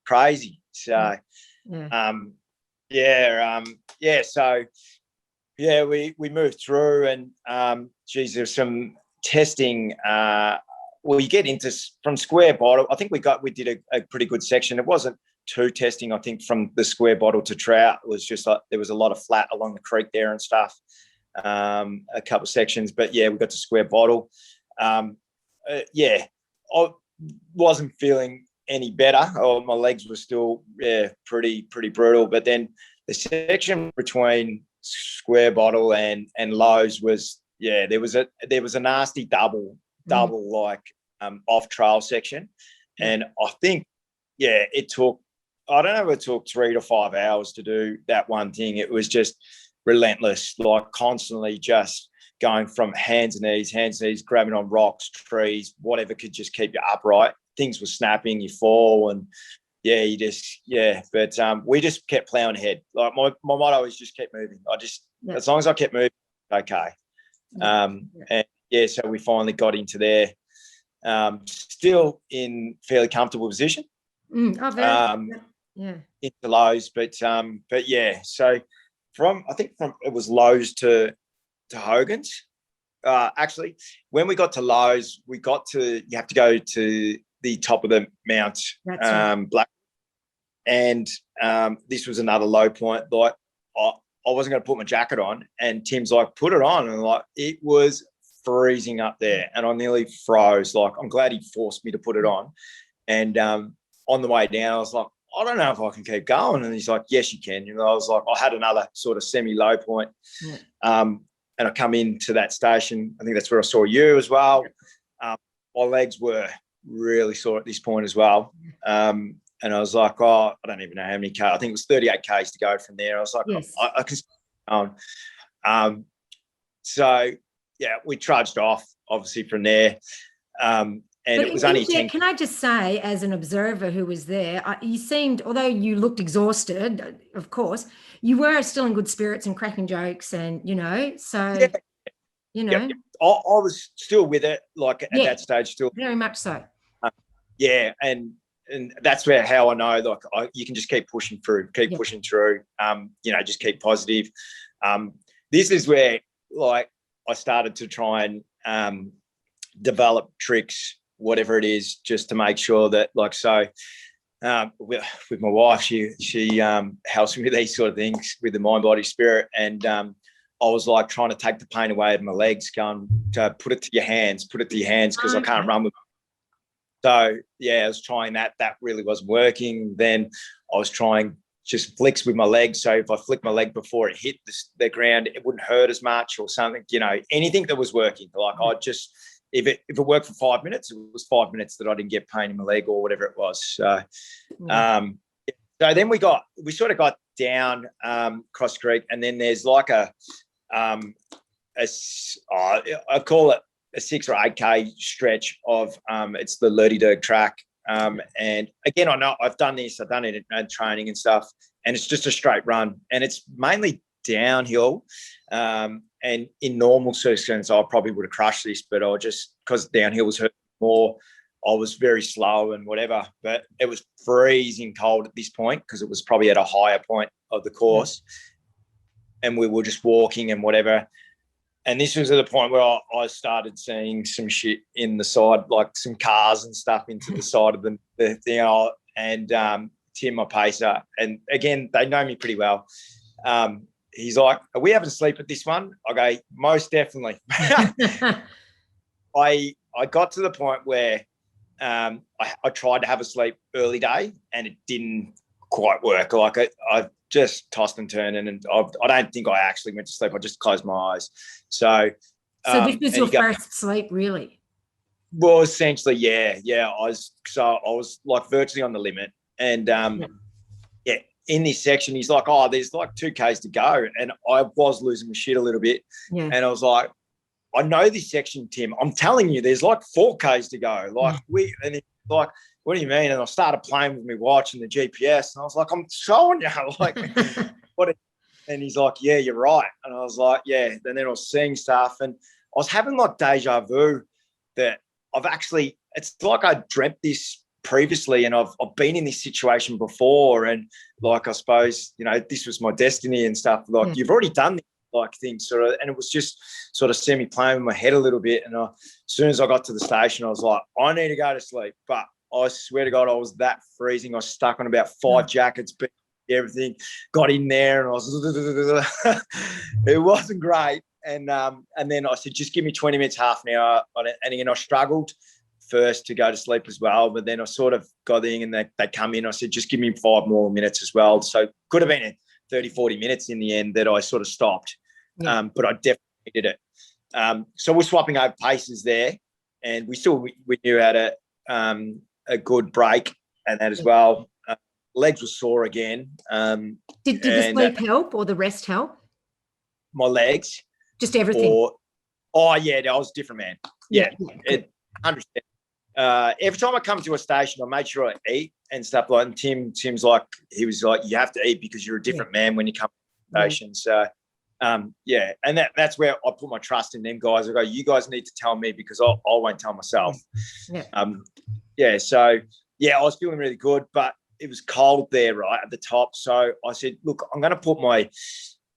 crazy. So, we moved through, and there's some testing. You get into from Square Bottle. I think we did a pretty good section. It wasn't too testing. I think from the Square Bottle to Trout, it was just like there was a lot of flat along the creek there and stuff. A couple of sections, but we got to Square Bottle. I wasn't feeling any better. My legs were still pretty brutal. But then the section between Square Bottle and Lowe's was there was a nasty double like off trail section, and I think it took, I don't know if it took 3 to 5 hours to do that one thing. It was just relentless, like constantly just going from hands and knees, grabbing on rocks, trees, whatever could just keep you upright. Things were snapping, you fall, and but we just kept plowing ahead. Like my motto is just keep moving. As long as I kept moving, okay. So we finally got into there, still in fairly comfortable position. Into Lowe's, but so from it was Lowe's to Hogan's. Actually, when we got to Lowe's, you have to go to the top of the Mount Black, and this was another low point. Like I wasn't going to put my jacket on, and Tim's like, put it on, and like it was freezing up there, and I nearly froze. Like I'm glad he forced me to put it on, and on the way down, I was like, I don't know if I can keep going. And he's like, yes, you can. You know, I was like, I had another sort of semi-low point. Yeah. And I come into that station. I think that's where I saw you as well. My legs were really sore at this point as well. And I was like, oh, I don't even know how many K. I think it was 38 Ks to go from there. I was like, yes. I can go on. So, yeah, we trudged off, obviously, from there. And but it was only 10. Can I just say, as an observer who was there, you seemed, although you looked exhausted, of course, you were still in good spirits and cracking jokes and, you know, so, Yeah. you know. Yep. I was still with it, like at that stage still. Very much so. Yeah, and that's how I know, like, you can just keep pushing through, pushing through, you know, just keep positive. This is where, like, I started to try and develop tricks, whatever it is, just to make sure that, like, so with my wife, she helps me with these sort of things with the mind, body, spirit, and I was like trying to take the pain away of my legs, going to put it to your hands because I can't run with them. So yeah, I was trying that. That really wasn't working. Then I was trying just flicks with my legs. So if I flicked my leg before it hit the ground, it wouldn't hurt as much or something. You know, anything that was working. Like I just, if it worked for 5 minutes, it was 5 minutes that I didn't get pain in my leg or whatever it was. So, so then we sort of got down Cross Creek, and then there's like I call it a 6 or 8K stretch of it's the Lurdy-Durg track. And again, I know I've done it in training and stuff, and it's just a straight run, and it's mainly downhill. And in normal circumstances, I probably would have crushed this, but I just, because downhill was hurt more, I was very slow and whatever. But it was freezing cold at this point because it was probably at a higher point of the course, and we were just walking and whatever. And this was at the point where I started seeing some shit in the side, like some cars and stuff into the side of the thing. And Tim, my pacer, and again, they know me pretty well. He's like, are we having a sleep at this one? I go, most definitely. I got to the point where I tried to have a sleep early day, and it didn't quite work. Like I just tossed and turned, and I don't think I actually went to sleep. I just closed my eyes. So this was your first sleep, really? Well, essentially, yeah. I was like virtually on the limit, and in this section, he's like, oh, there's like 2 Ks to go, and I was losing my shit a little bit, and I was like, I know this section, Tim. I'm telling you, there's like 4 Ks to go. Like and he's like, what do you mean? And I started playing with my watch and the GPS, and I was like, I'm showing you, like, what? And he's like, yeah, you're right. And I was like, yeah. And then I was seeing stuff, and I was having like deja vu that I've actually, it's like I dreamt this previously, and I've been in this situation before, and like, I suppose, you know, this was my destiny and stuff. Like, you've already done this, like, things sort of, and it was just sort of semi playing with my head a little bit. And as soon as I got to the station, I was like, I need to go to sleep. But I swear to God, I was that freezing. I was stuck on about 5 jackets, everything, got in there, and I was, it wasn't great. And then I said, just give me 20 minutes, half an hour. And again, I struggled first to go to sleep as well, but then I sort of got in, and they come in. I said, just give me 5 more minutes as well. So could have been 30, 40 minutes in the end that I sort of stopped. But I definitely did it. So we're swapping over paces there, and we knew how to a good break and that as well. Legs were sore again. Did the sleep help, or the rest help? My legs? Just everything? I was a different man. Yeah. 100%. Every time I come to a station, I make sure I eat and stuff like that. And Tim's like, he was like, you have to eat because you're a different man when you come to a station. So, and that's where I put my trust in them guys. I go, you guys need to tell me because I won't tell myself. So, I was feeling really good, but it was cold there, right, at the top. So I said, look, I'm going to put my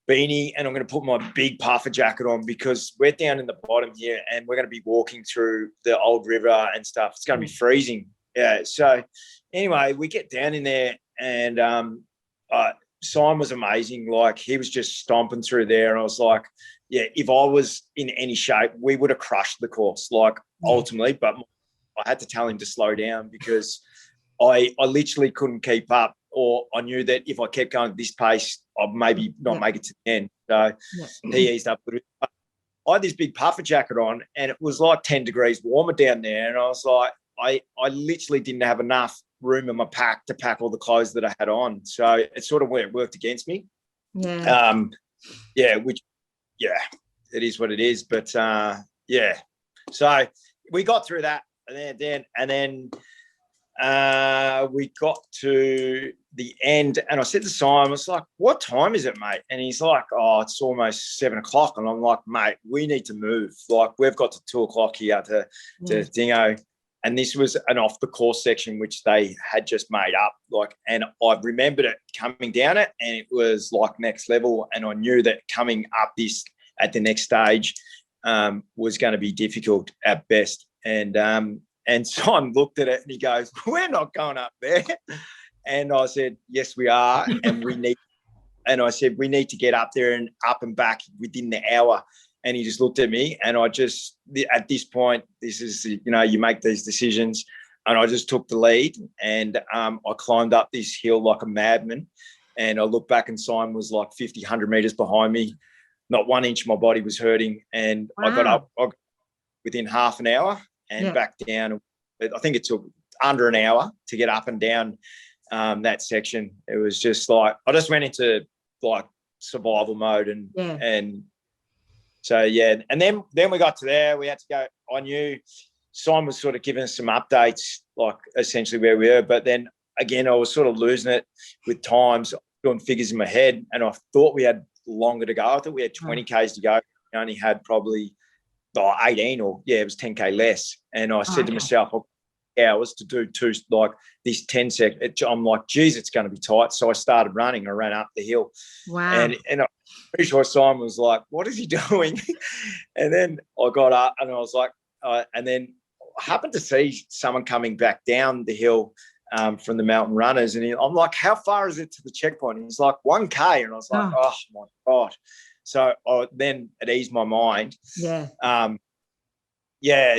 beanie and I'm going to put my big puffer jacket on because we're down in the bottom here and we're going to be walking through the old river and stuff. It's going to be freezing. Yeah. So anyway, we get down in there, and Simon was amazing. Like, he was just stomping through there. And I was like, if I was in any shape, we would have crushed the course, like, ultimately. But I had to tell him to slow down because I literally couldn't keep up. or I knew that if I kept going at this pace, I'd maybe not make it to the end. So he eased up a little bit. I had this big puffer jacket on, and it was like 10 degrees warmer down there. And I was like, I literally didn't have enough room in my pack to pack all the clothes that I had on. So it's sort of where it worked against me. Yeah. It is what it is. But so we got through that, and then we got to the end, and I said to Simon, I was like, "What time is it, mate?" And he's like, "Oh, it's almost 7 o'clock." And I'm like, "Mate, we need to move. Like, we've got to 2 o'clock here to Dingo." And this was an off the course section which they had just made up. Like, and I remembered it coming down it, and it was like next level. And I knew that coming up this at the next stage was going to be difficult at best. And Simon looked at it and he goes, "We're not going up there." And I said, "Yes, we are, and we need." And I said, "We need to get up there and up and back within the hour." And he just looked at me, and I just, at this point, this is, you make these decisions, and I just took the lead, and I climbed up this hill like a madman, and I looked back, and Simon was like 50, 100 meters behind me. Not 1 inch of my body was hurting, and I got up within half an hour and back down. I think it took under an hour to get up and down that section. It was just like, I just went into like survival mode, and so, and then we got to there. We had to go. I knew Simon was sort of giving us some updates, like essentially where we were. But then, again, I was sort of losing it with times, doing figures in my head. And I thought we had longer to go. I thought we had 20 Ks to go. We only had probably 18 it was 10K less. And I said to myself, hours to do this 10 sec. I'm like, geez, it's going to be tight. So I started running. I ran up the hill. Wow. And I'm pretty sure Simon was like, "What is he doing?" And then I got up and I was like, and then I happened to see someone coming back down the hill from the mountain runners. And I'm like, "How far is it to the checkpoint?" And he's like, 1K. And I was like, oh my God. So then it eased my mind. Yeah.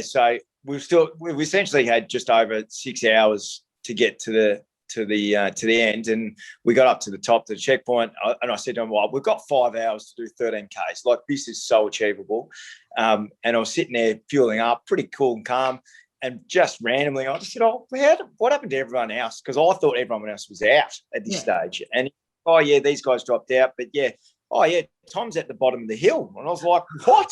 So we've essentially had just over 6 hours to get to the end, and we got up to the top to the checkpoint, and I said to him, "Well, we've got 5 hours to do 13 Ks. Like, this is so achievable." And I was sitting there fueling up, pretty cool and calm, and just randomly, I just said, "Oh, what happened to everyone else?" Because I thought everyone else was out at this stage, and these guys dropped out, but Tom's at the bottom of the hill, and I was like, "What?"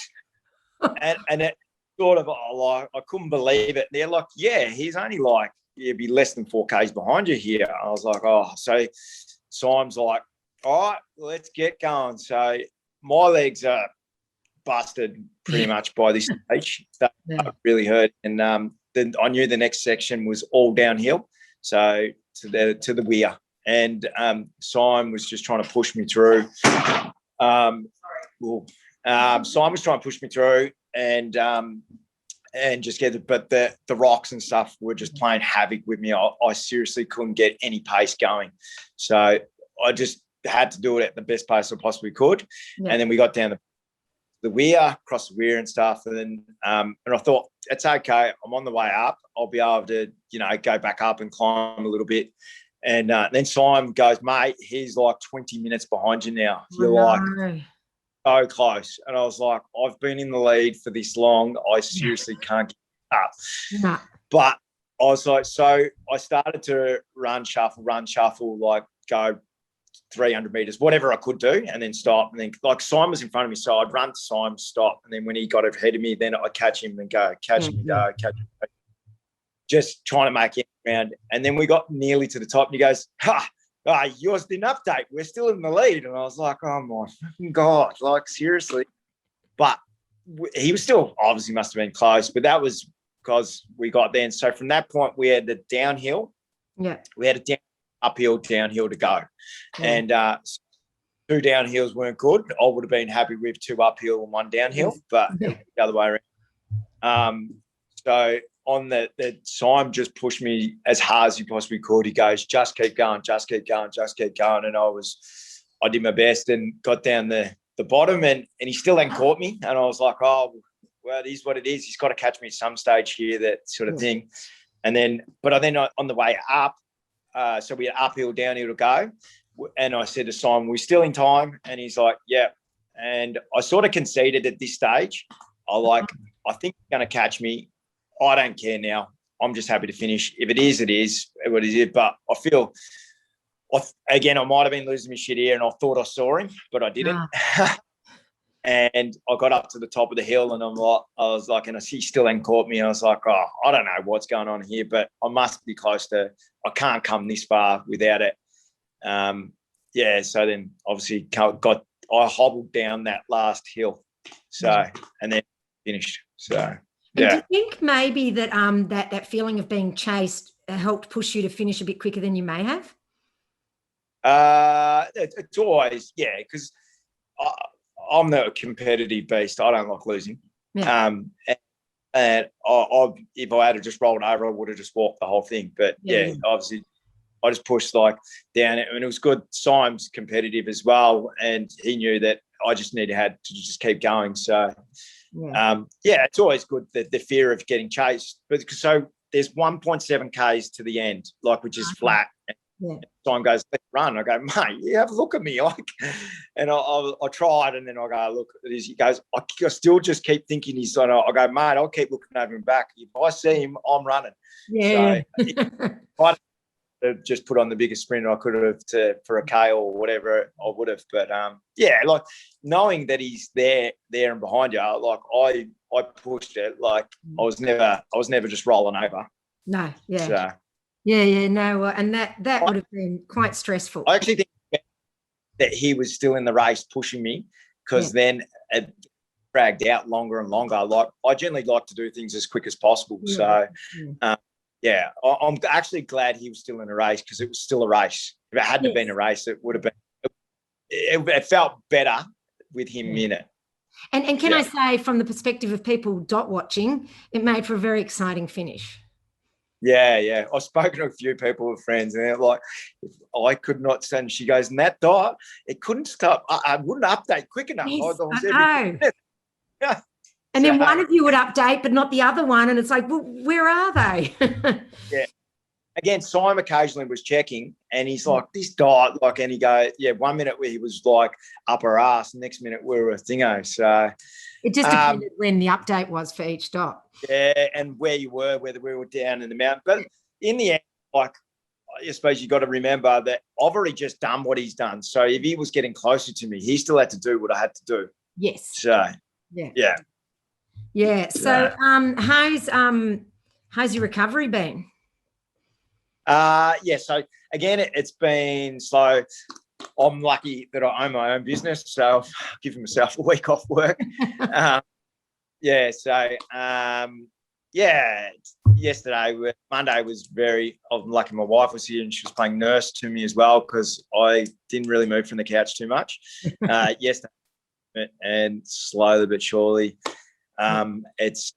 and it sort of I couldn't believe it. They're like, "Yeah, he's only like, he'd be less than 4 Ks behind you here." I was like, "Oh." So Simon's like, "All right, let's get going." So my legs are busted pretty much by this stage. That really hurt. And then I knew the next section was all downhill. So to the weir. And Simon was just trying to push me through. Simon was trying to push me through and just get it, but the rocks and stuff were just playing havoc with me. I seriously couldn't get any pace going. So I just had to do it at the best pace I possibly could. Yeah. And then we got down the weir, across the weir and stuff. And then and I thought, it's okay. I'm on the way up. I'll be able to, go back up and climb a little bit. And then Simon goes, "Mate, he's like 20 minutes behind you now. You're like so close." And I was like, "I've been in the lead for this long. I seriously can't get up." No. But I was like, so I started to run shuffle, like go 300 meters, whatever I could do, and then stop. And then like Simon was in front of me, so I'd run to Simon, stop. And then when he got ahead of me, then I'd catch him and go, catch him and go, catch him. Just trying to make it around. And then we got nearly to the top, and he goes, "Yours didn't update. We're still in the lead." And I was like, "Oh my fucking God, like seriously." But he was still, obviously must have been close, but that was because we got there. And so from that point, we had the downhill. Yeah. We had a uphill, downhill to go. Yeah. And 2 downhills weren't good. I would have been happy with 2 uphill and 1 downhill, but the other way around. So on the Simon just pushed me as hard as he possibly could. He goes, "Just keep going, just keep going, just keep going." And I did my best and got down the bottom, and he still hadn't caught me. And I was like, "Oh, well, it is what it is. He's got to catch me at some stage here," that sort of thing. And then, but then on the way up, so we had uphill, downhill to go. And I said to Simon, we're still in time. And he's like, yeah. And I sort of conceded at this stage. I think you're going to catch me. I don't care now. I'm just happy to finish. If it is, it is. What is it? But I feel, again, I might have been losing my shit here and I thought I saw him, but I didn't. And I got up to the top of the hill and and he still hadn't caught me. I was like, oh, I don't know what's going on here, but I must be close to, I can't come this far without it. So then obviously I hobbled down that last hill. So, and then finished. So, yeah. And do you think maybe that that feeling of being chased helped push you to finish a bit quicker than you may have? It's always, because I'm the competitive beast. I don't like losing. Yeah. And if I had just rolled over, I would have just walked the whole thing. But obviously, I just pushed down. And it was good. Simon's competitive as well, and he knew that I just had to just keep going. So, it's always good the fear of getting chased. But so there's 1.7 Ks to the end, which is flat. Yeah. Simon goes, let's run. I go, mate, you have a look at me. And I tried, and then I go, look at this. He goes, I still just keep thinking he's on. I go, mate, I'll keep looking over him back. If I see him, I'm running. Yeah. So I just put on the biggest sprint I could have for a K or whatever I would have. But knowing that he's there and behind you, I pushed it. I was never just rolling over. No, yeah. So, no, and that would have been quite stressful. I actually think that he was still in the race pushing me, because then it dragged out longer and longer. I generally like to do things as quick as possible. Yeah. So, I'm actually glad he was still in a race, because it was still a race. If it hadn't been a race, it would have been. It felt better with him in it. And can I say, from the perspective of people dot watching, it made for a very exciting finish. Yeah. I've spoken to a few people with friends, and they're like, I could not stand. She goes, and that dot, it couldn't stop. I wouldn't update quick enough. Yes, I know. Yeah. And then one of you would update, but not the other one. And it's like, well, where are they? Yeah. Again, Simon occasionally was checking, and he's like, this dot, and he go, 1 minute where he was up her ass, the next minute we were a thingo. So it just depended when the update was for each dot. Yeah, and where you were, whether we were down in the mountain. But in the end, I suppose you got to remember that I've already just done what he's done. So if he was getting closer to me, he still had to do what I had to do. Yes. So yeah. So how's your recovery been? So again, it's been slow. I'm lucky that I own my own business, so I've given myself a week off work. Monday was I'm lucky my wife was here and she was playing nurse to me as well, because I didn't really move from the couch too much. Yesterday, and slowly but surely, it's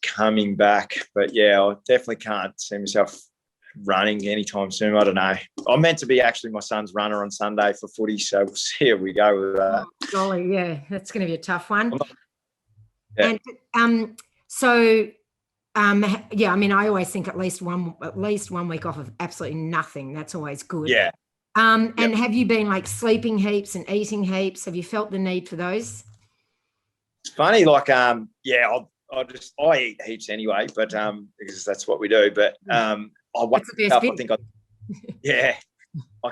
coming back. But I definitely can't see myself running anytime soon. I don't know. I'm meant to be actually my son's runner on Sunday for footy, so we'll see how we go with that. Oh, golly, that's going to be a tough one. Yeah. And I always think at least one week off of absolutely nothing. That's always good. Yeah. And have you been sleeping heaps and eating heaps? Have you felt the need for those? It's funny, I eat heaps anyway, but because that's what we do. But I wake up. I think I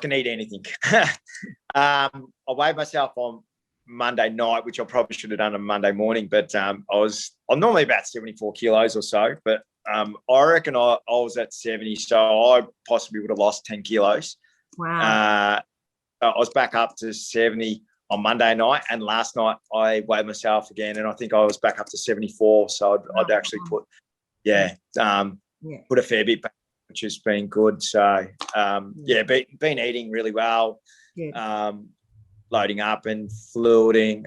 can eat anything. I weighed myself on Monday night, which I probably should have done on Monday morning, but I'm normally about 74 kilos or so, but I reckon I was at 70, so I possibly would have lost 10 kilos. Wow. I was back up to 70 on Monday night, and last night I weighed myself again, and I think I was back up to 74, so I'd actually put a fair bit back, which has been good. So been eating really well. Loading up and fluiding,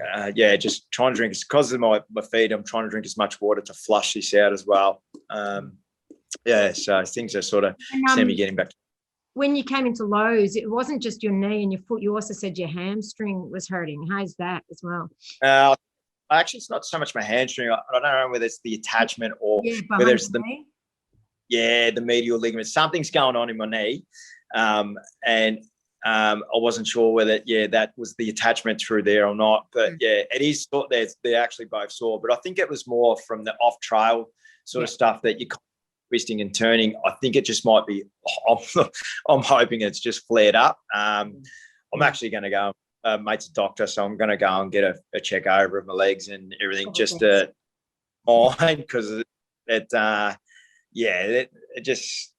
just trying to drink, because of my feed, I'm trying to drink as much water to flush this out as well. So things are sort of getting back. When you came into lows, it wasn't just your knee and your foot, you also said your hamstring was hurting. How's that as well? Actually, it's not so much my hamstring. I don't know whether it's the attachment or whether it's the medial ligament. Something's going on in my knee. And I wasn't sure whether, that was the attachment through there or not. But it is thought they're actually both sore. But I think it was more from the off trail sort of stuff that you're twisting and turning. I think it just might be. I'm hoping it's just flared up. I'm actually going to go. Mate's a doctor, so I'm going to go and get a check over of my legs and everything, just to mind, because just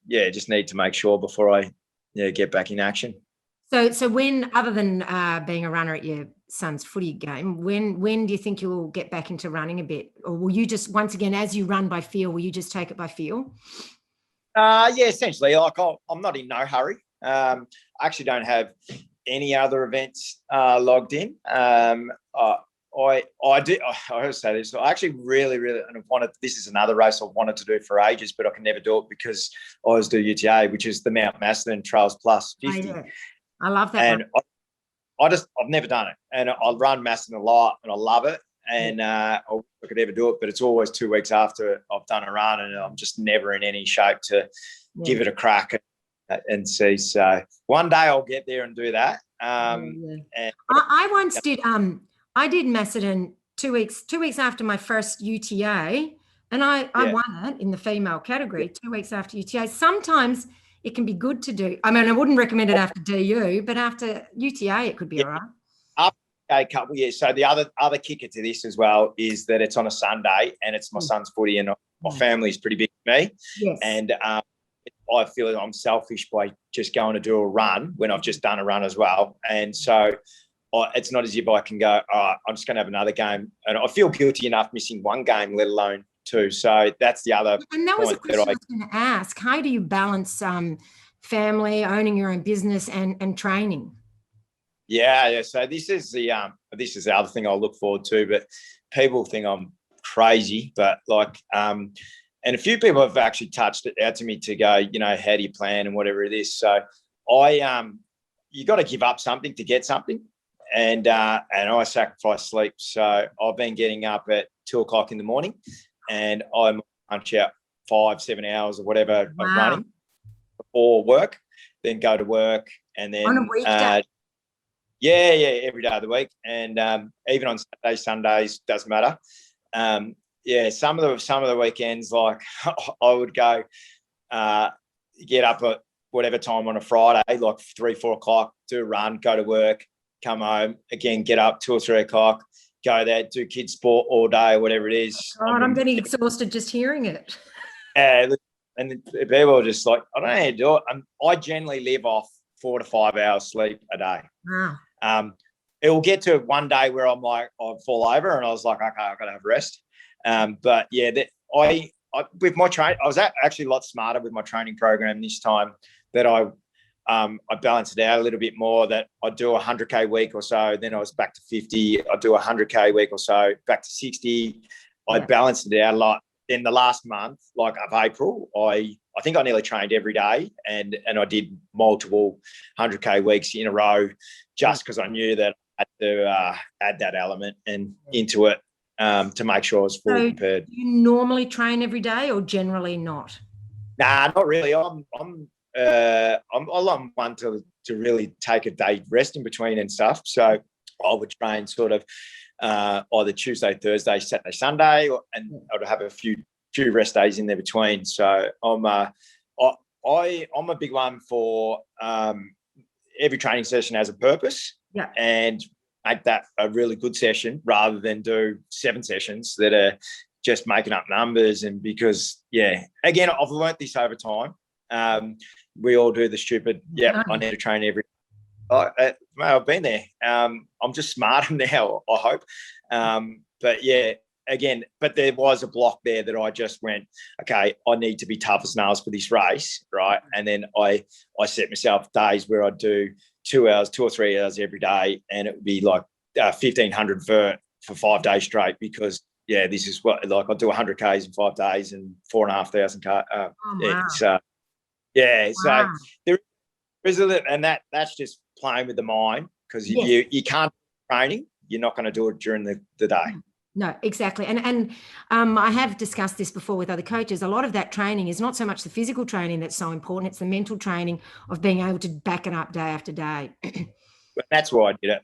need to make sure before I get back in action. So when, other than being a runner at your son's footy game, when do you think you'll get back into running a bit? Or will you just, once again, as you run by feel, will you just take it by feel? Essentially. Like, I'm not in no hurry. I actually don't have any other events logged in. I always say this. I actually really, and this is another race I've wanted to do for ages, but I can never do it because I always do UTA, which is the Mount Macedon Trails Plus 50. Oh, yeah. I love that. And I've never done it. And I run Macedon a lot and I love it. And I could never do it, but it's always 2 weeks after I've done a run, and I'm just never in any shape to give it a crack and see. So one day I'll get there and do that. And I once did. I did Macedon 2 weeks after my first UTA, and I won it in the female category 2 weeks after UTA. Sometimes it can be good to do. I mean, I wouldn't recommend it after DU, but after UTA, it could be all right. After a couple of years. So the other kicker to this as well is that it's on a Sunday and it's my son's footy, and my family is pretty big for me. Yes. And I feel that I'm selfish by just going to do a run when I've just done a run as well. And so it's not as if I can go, I'm just going to have another game. And I feel guilty enough missing one game, let alone two. So that's the other. And that was a question I was going to ask. How do you balance family, owning your own business, and training? Yeah. So this is the other thing I look forward to. But people think I'm crazy, but and a few people have actually touched it out to me to go, how do you plan and whatever it is. So you got to give up something to get something. And I sacrifice sleep. So I've been getting up at 2:00 in the morning, and I punch out 5-7 hours or whatever of running before work, then go to work, and then on a weekday. Every day of the week, and even on Saturdays, Sundays, doesn't matter. Some of the weekends, like I would go get up at whatever time on a Friday, like 3-4 o'clock, do a run, go to work, come home again, get up 2 or 3 o'clock, go there, do kids sport all day, whatever it is. God, I'm getting exhausted just hearing it. And people are just like, I don't know how to do it. I generally live off 4 to 5 hours sleep a day. Wow. It will get to one day where I'm like, I'll fall over, and I was like, okay, I've got to have a rest. But yeah, I with my train, I was actually a lot smarter with my training program this time. That I balanced it out a little bit more. That I do a 100K week or so, then I was back to 50. I do a 100K week or so, back to 60. I balanced it out a lot. In the last month, like of April, I think I nearly trained every day, and I did multiple 100K weeks in a row, just because I knew that I had to add that element into it to make sure I was fully prepared. Do you normally train every day, or generally not? Nah, not really. I'm one to really take a day rest in between and stuff. So I would train sort of either Tuesday, Thursday, Saturday, Sunday, and I'd have a few rest days in there between. So I'm a big one for every training session has a purpose, and make that a really good session rather than do 7 sessions that are just making up numbers. And because again, I've learnt this over time. We all do the stupid. I need to train every. I've been there. I'm just smarter now, I hope. But there was a block there that I just went, okay, I need to be tough as nails for this race, right? And then I set myself days where I'd do 2 hours, 2 or 3 hours every day, and it would be like 1,500 vert for 5 days straight, because this is what, like, I'll do 100 Ks in 5 days and 4,500 Ks. So there is a little, and that's just playing with the mind, because you can't training, you're not going to do it during the day. No, exactly. And I have discussed this before with other coaches. A lot of that training is not so much the physical training that's so important. It's the mental training of being able to back it up day after day. But that's why I did it.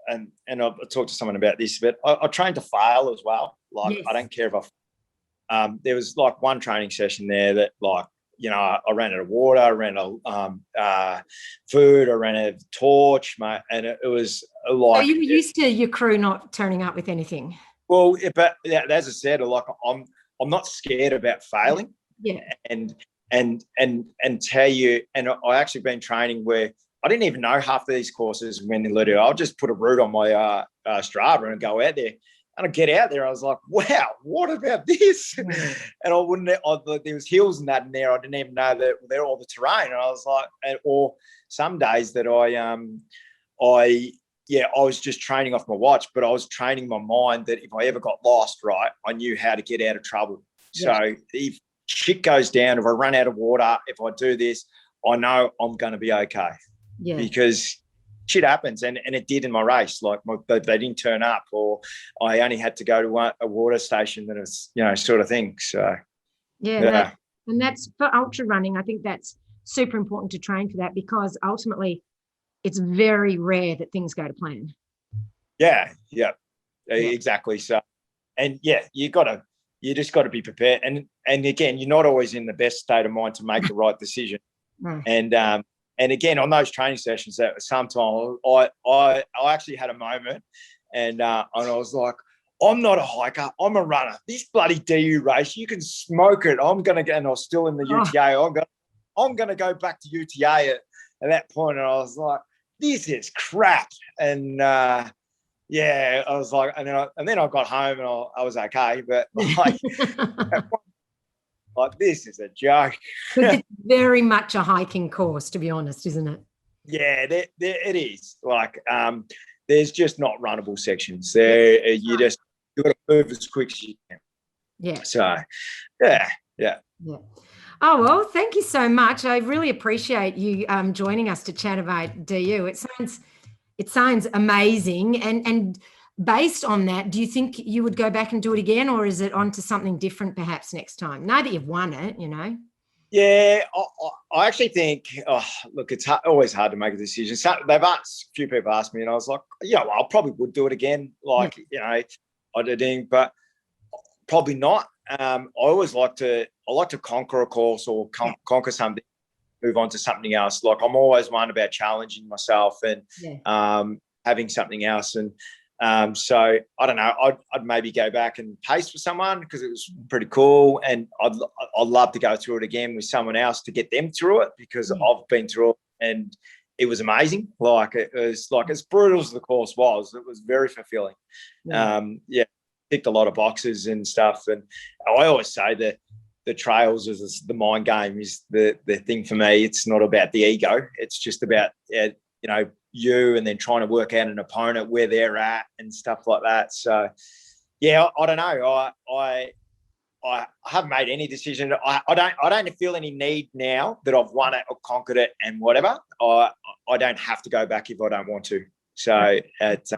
And I've talked to someone about this, but I trained to fail as well. Like, yes. I don't care if there was like one training session there that, like, you know, I ran out of water, I ran out of food, I ran out of torch, mate, and it was like. So you were used to your crew not turning up with anything. Well, but as I said, like, I'm not scared about failing. Yeah. And tell you, and I actually been training where I didn't even know half of these courses when in Ludo. I'll just put a route on my Strava and go out there. And I get out there, I was like, wow, what about this? Mm. And there was hills and that in there. I didn't even know that they're all the terrain. And I was like, or some days that I was just training off my watch, but I was training my mind that if I ever got lost, right, I knew how to get out of trouble. Yeah. So if shit goes down, if I run out of water, if I do this, I know I'm going to be okay. Yeah. Because shit happens, and it did in my race. Like, they didn't turn up, or I only had to go to a water station, and it's, you know, sort of thing. So yeah. And that's for ultra running. I think that's super important to train for that, because ultimately it's very rare that things go to plan. Yeah, exactly. So, and yeah, you just got to be prepared. And again, you're not always in the best state of mind to make the right decision. And again, on those training sessions, that sometimes I actually had a moment, and I was like, I'm not a hiker, I'm a runner. This bloody DU race, you can smoke it. I'm gonna go, and I was still in the UTA. I'm gonna go back to UTA at that point, and I was like, this is crap. And I was like, and then I got home and I was okay, but like. Like, this is a joke. It's very much a hiking course, to be honest, isn't it? Yeah, it is. Like, there's just not runnable sections. You got to move as quick as you can. Yeah. So, yeah. Oh, well, thank you so much. I really appreciate you joining us to chat about DU. It sounds amazing, and based on that, do you think you would go back and do it again, or is it on to something different perhaps next time? Now that you've won it, you know? Yeah, I actually think, look, it's always hard to make a decision. So a few people asked me, and I was like, yeah, well, I probably would do it again. Like, you know, I did, but probably not. I like to conquer a course or conquer something, move on to something else. Like, I'm always one about challenging myself and having something else. And so I don't know, I'd maybe go back and pace for someone, because it was pretty cool, and I'd love to go through it again with someone else to get them through it, because I've been through it and it was amazing. Like, it was like, as brutal as the course was, it was very fulfilling. Ticked a lot of boxes and stuff. And I always say that the trails is the mind game is the thing for me. It's not about the ego. It's just about, you, and then trying to work out an opponent, where they're at and stuff like that. So, yeah, I don't know. I haven't made any decision. I don't feel any need now that I've won it or conquered it and whatever. I don't have to go back if I don't want to. So, as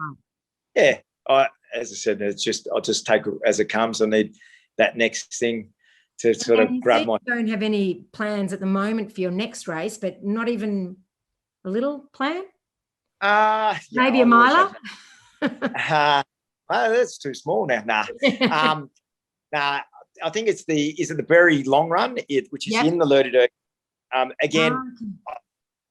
I said, I'll just take it as it comes. I need that next thing to sort of grab my. You don't have any plans at the moment for your next race, but not even a little plan? Maybe a miler? That's too small now. Nah. I think is it the Berry Long Run, which is in the Lurdy. Again,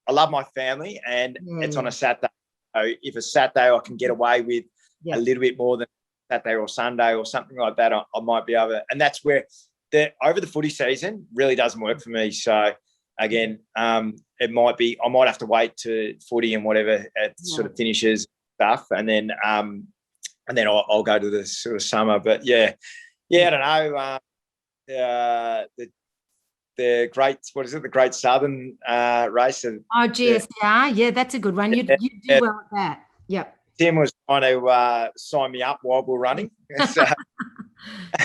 I love my family, and it's on a Saturday. So if a Saturday I can get away with a little bit more than Saturday or Sunday or something like that, I might be able to. And that's where over the footy season really doesn't work for me. So again, it might be, I might have to wait to footy and whatever it sort of finishes stuff, and then I'll go to the sort of summer. But I don't know. The great, what is it? The Great Southern race. GSR. That's a good one. You do well at that. Yep. Tim was trying to sign me up while we're running. So,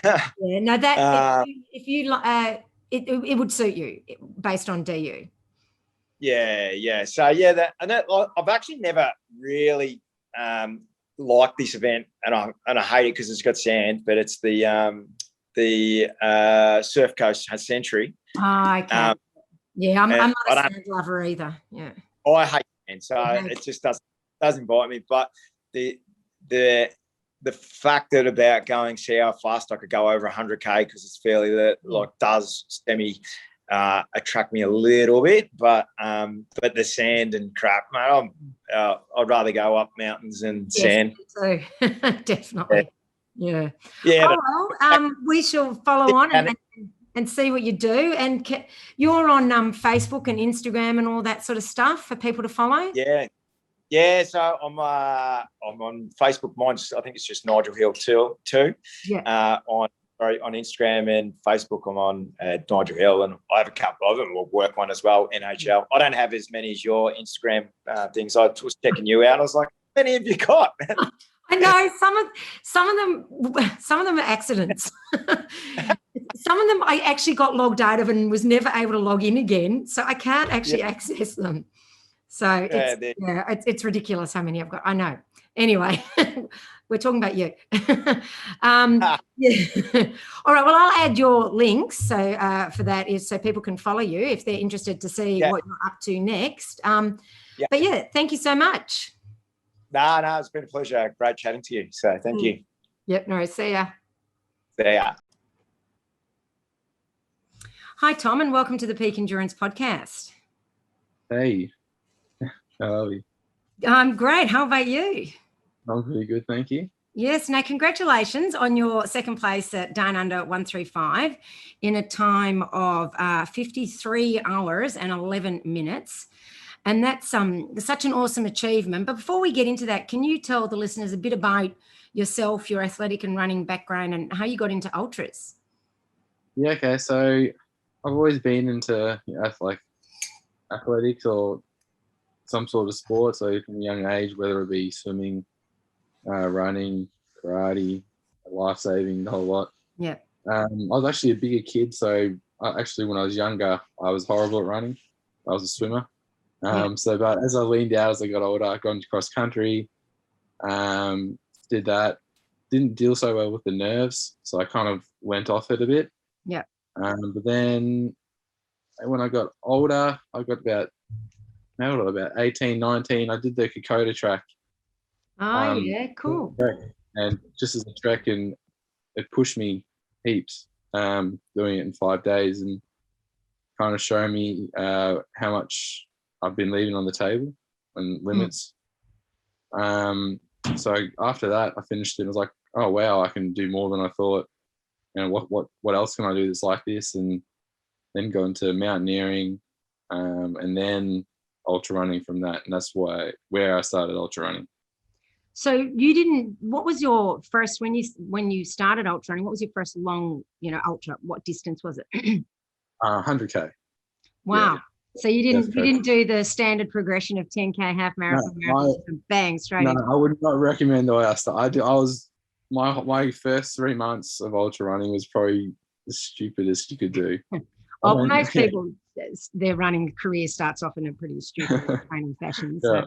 that if you it would suit you based on DU. Yeah. So that I've actually never really like this event, and I hate it because it's got sand, but it's the Surf Coast Century. Oh, okay. Yeah, I'm not a I sand lover either. Yeah. I hate sand, so it just doesn't bite me. But the fact that about going, see how fast I could go over 100K, because it's fairly does semi attract me a little bit, but the sand and crap, mate, I'd rather go up mountains and sand. Me too. Definitely. Yeah. Yeah. Oh, well, we shall follow on and see what you do. And you're on Facebook and Instagram and all that sort of stuff for people to follow? Yeah. So I'm on Facebook. Mine's, I think it's just Nigel Hill too. Yeah. On Instagram and Facebook, I'm on Nigel Hill, and I have a couple of them. We'll work one as well, NHL. I don't have as many as your Instagram things. I was checking you out. I was like, how many have you got? I know some of them are accidents. Some of them I actually got logged out of and was never able to log in again, so I can't actually access them. So it's ridiculous how many I've got. I know. Anyway, we're talking about you. Yeah. All right. Well, I'll add your links so for that is so people can follow you if they're interested to see what you're up to next. But yeah, thank you so much. No, it's been a pleasure. Great chatting to you. So thank you. Yep. No, see ya. See ya. Hi, Tom, and welcome to the Peak Endurance Podcast. Hey, how are you? I'm great. How about you? I'm pretty good, thank you. Yes. Now, congratulations on your second place at Down Under 135 in a time of 53 hours and 11 minutes. And that's such an awesome achievement. But before we get into that, can you tell the listeners a bit about yourself, your athletic and running background, and how you got into ultras? Yeah, okay. So I've always been into athletics or some sort of sport. So from a young age, whether it be swimming, running, karate, life-saving, the whole lot. Yeah. I was actually a bigger kid. So when I was younger, I was horrible at running. I was a swimmer. But as I leaned out, as I got older, I got into cross country, did that, didn't deal so well with the nerves. So I kind of went off it a bit. Yeah. But then when I got older, I got about 18, 19, I did the Kokoda track. Oh, yeah, cool. And just as a trek, and it pushed me heaps, doing it in 5 days, and kind of showing me how much I've been leaving on the table and limits. So after that, I finished it. I was like, oh wow, I can do more than I thought. You know, what else can I do that's like this? And then go into mountaineering, and then ultra running from that. And that's where I started ultra running. So what was your first, when you started ultra running, what was your first long, ultra? What distance was it? 100K. Wow. Yeah. So you didn't do the standard progression of 10K, half marathon, bang straight. No, I would not recommend the way I started. I was my first 3 months of ultra running was probably the stupidest you could do. Most people, their running career starts off in a pretty stupid training fashion. So,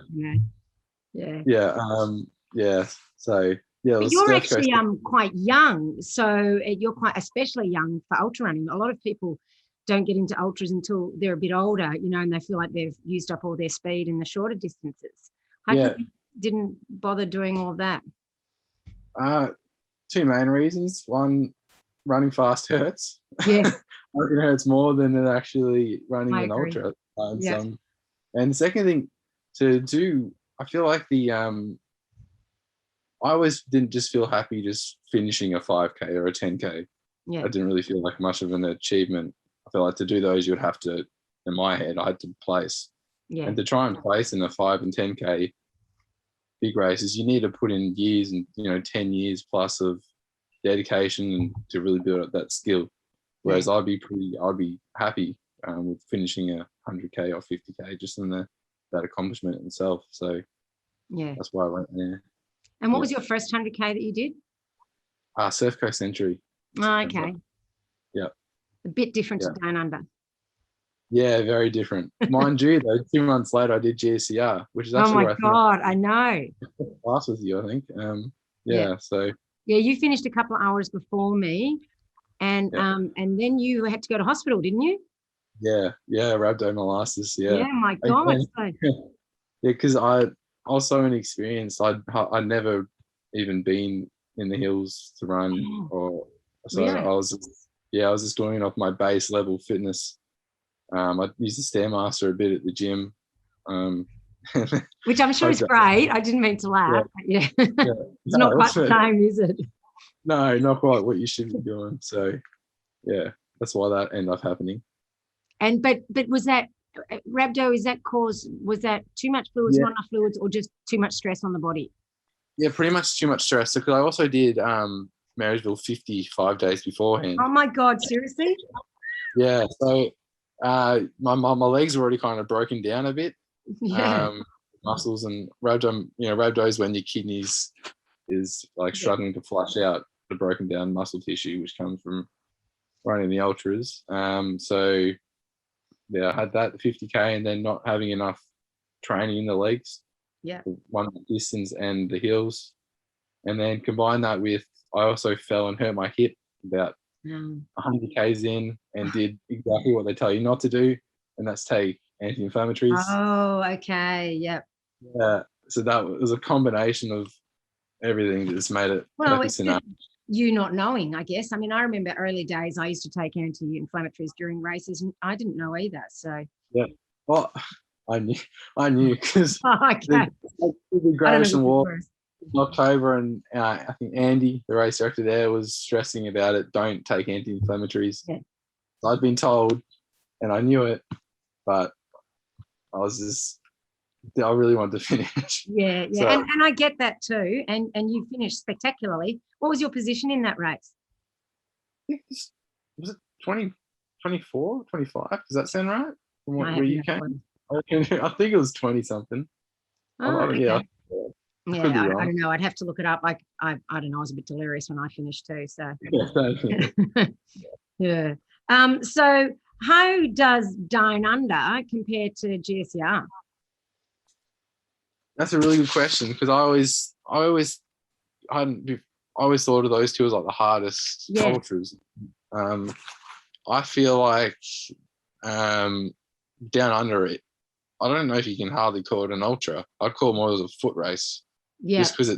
So but you're actually quite young, so you're quite especially young for ultra running. A lot of people don't get into ultras until they're a bit older, and they feel like they've used up all their speed in the shorter distances. How come you didn't bother doing all of that? 2 main reasons. One, running fast hurts. Yeah. I reckon it hurts more than it actually running an ultra. And the second thing to do, I feel like I always didn't just feel happy just finishing a 5K or a 10K. Yeah. I didn't really feel like much of an achievement. I feel like to do those, you would have to, in my head, I had to place. Yeah. And to try and place in a 5 and 10K big races, you need to put in years and 10 years plus of dedication and to really build up that skill. Whereas I'd be happy with finishing a 100K or 50K just in that accomplishment itself. So that's why I went there. And what was your first 100K that you did? Surf Coast Century. Oh, okay. Yeah. A bit different to Down Under. Yeah, very different. Mind you, though, 2 months later, I did GCR, which is Oh actually my where God, I know. class with you, I think. Yeah. So Yeah, you finished a couple of hours before me, and Yeah. then you had to go to hospital, didn't you? yeah, rhabdomyolysis. Yeah, my God. Again, yeah, because I was so inexperienced. I'd never even been in the hills to run, or so Really? I was just doing it off my base level fitness. I used the Stairmaster a bit at the gym. Which I'm sure is great. I didn't mean to laugh. Yeah. Yeah. It's not quite the same, is it? No, not quite what you should be doing. So, yeah, that's why that ended up happening. And but was that rhabdo? Was that too much fluids, not enough fluids, or just too much stress on the body? Yeah, pretty much too much stress. Because I also did Marysville 55 days beforehand. Oh my God, seriously? Yeah, so my legs were already kind of broken down a bit. Yeah. Muscles and rhabdo, rhabdo is when your kidneys is like struggling to flush out the broken down muscle tissue, which comes from running the ultras. So yeah, I had that 50K and then not having enough training in the legs. Yeah. One distance and the hills. And then combine that with, I also fell and hurt my hip about 100 Ks in and did exactly what they tell you not to do. And that's take anti-inflammatories. Oh, okay. Yep. Yeah. So that was a combination of everything that just made it perfect scenario. You not knowing, I guess. I mean, I remember early days I used to take anti-inflammatories during races, and I didn't know either. So yeah, well, I knew because okay. the Grayson Walk in October, and I think Andy, the race director there, was stressing about it. Don't take anti-inflammatories. Yeah. So I'd been told, and I knew it, but I really wanted to finish. Yeah. So, and I get that too. And you finished spectacularly. What was your position in that race? Was it 20, 24, 25? Does that sound right? From where you came? I think it was 20 something. Okay. Yeah. I don't know. I'd have to look it up. I don't know. I was a bit delirious when I finished too. So yeah. So how does Down Under compare to GSR? That's a really good question because I always thought of those two as like the hardest ultras. I feel like Down Under it, I don't know if you can hardly call it an ultra. I'd call it more as a foot race. Yeah. Just because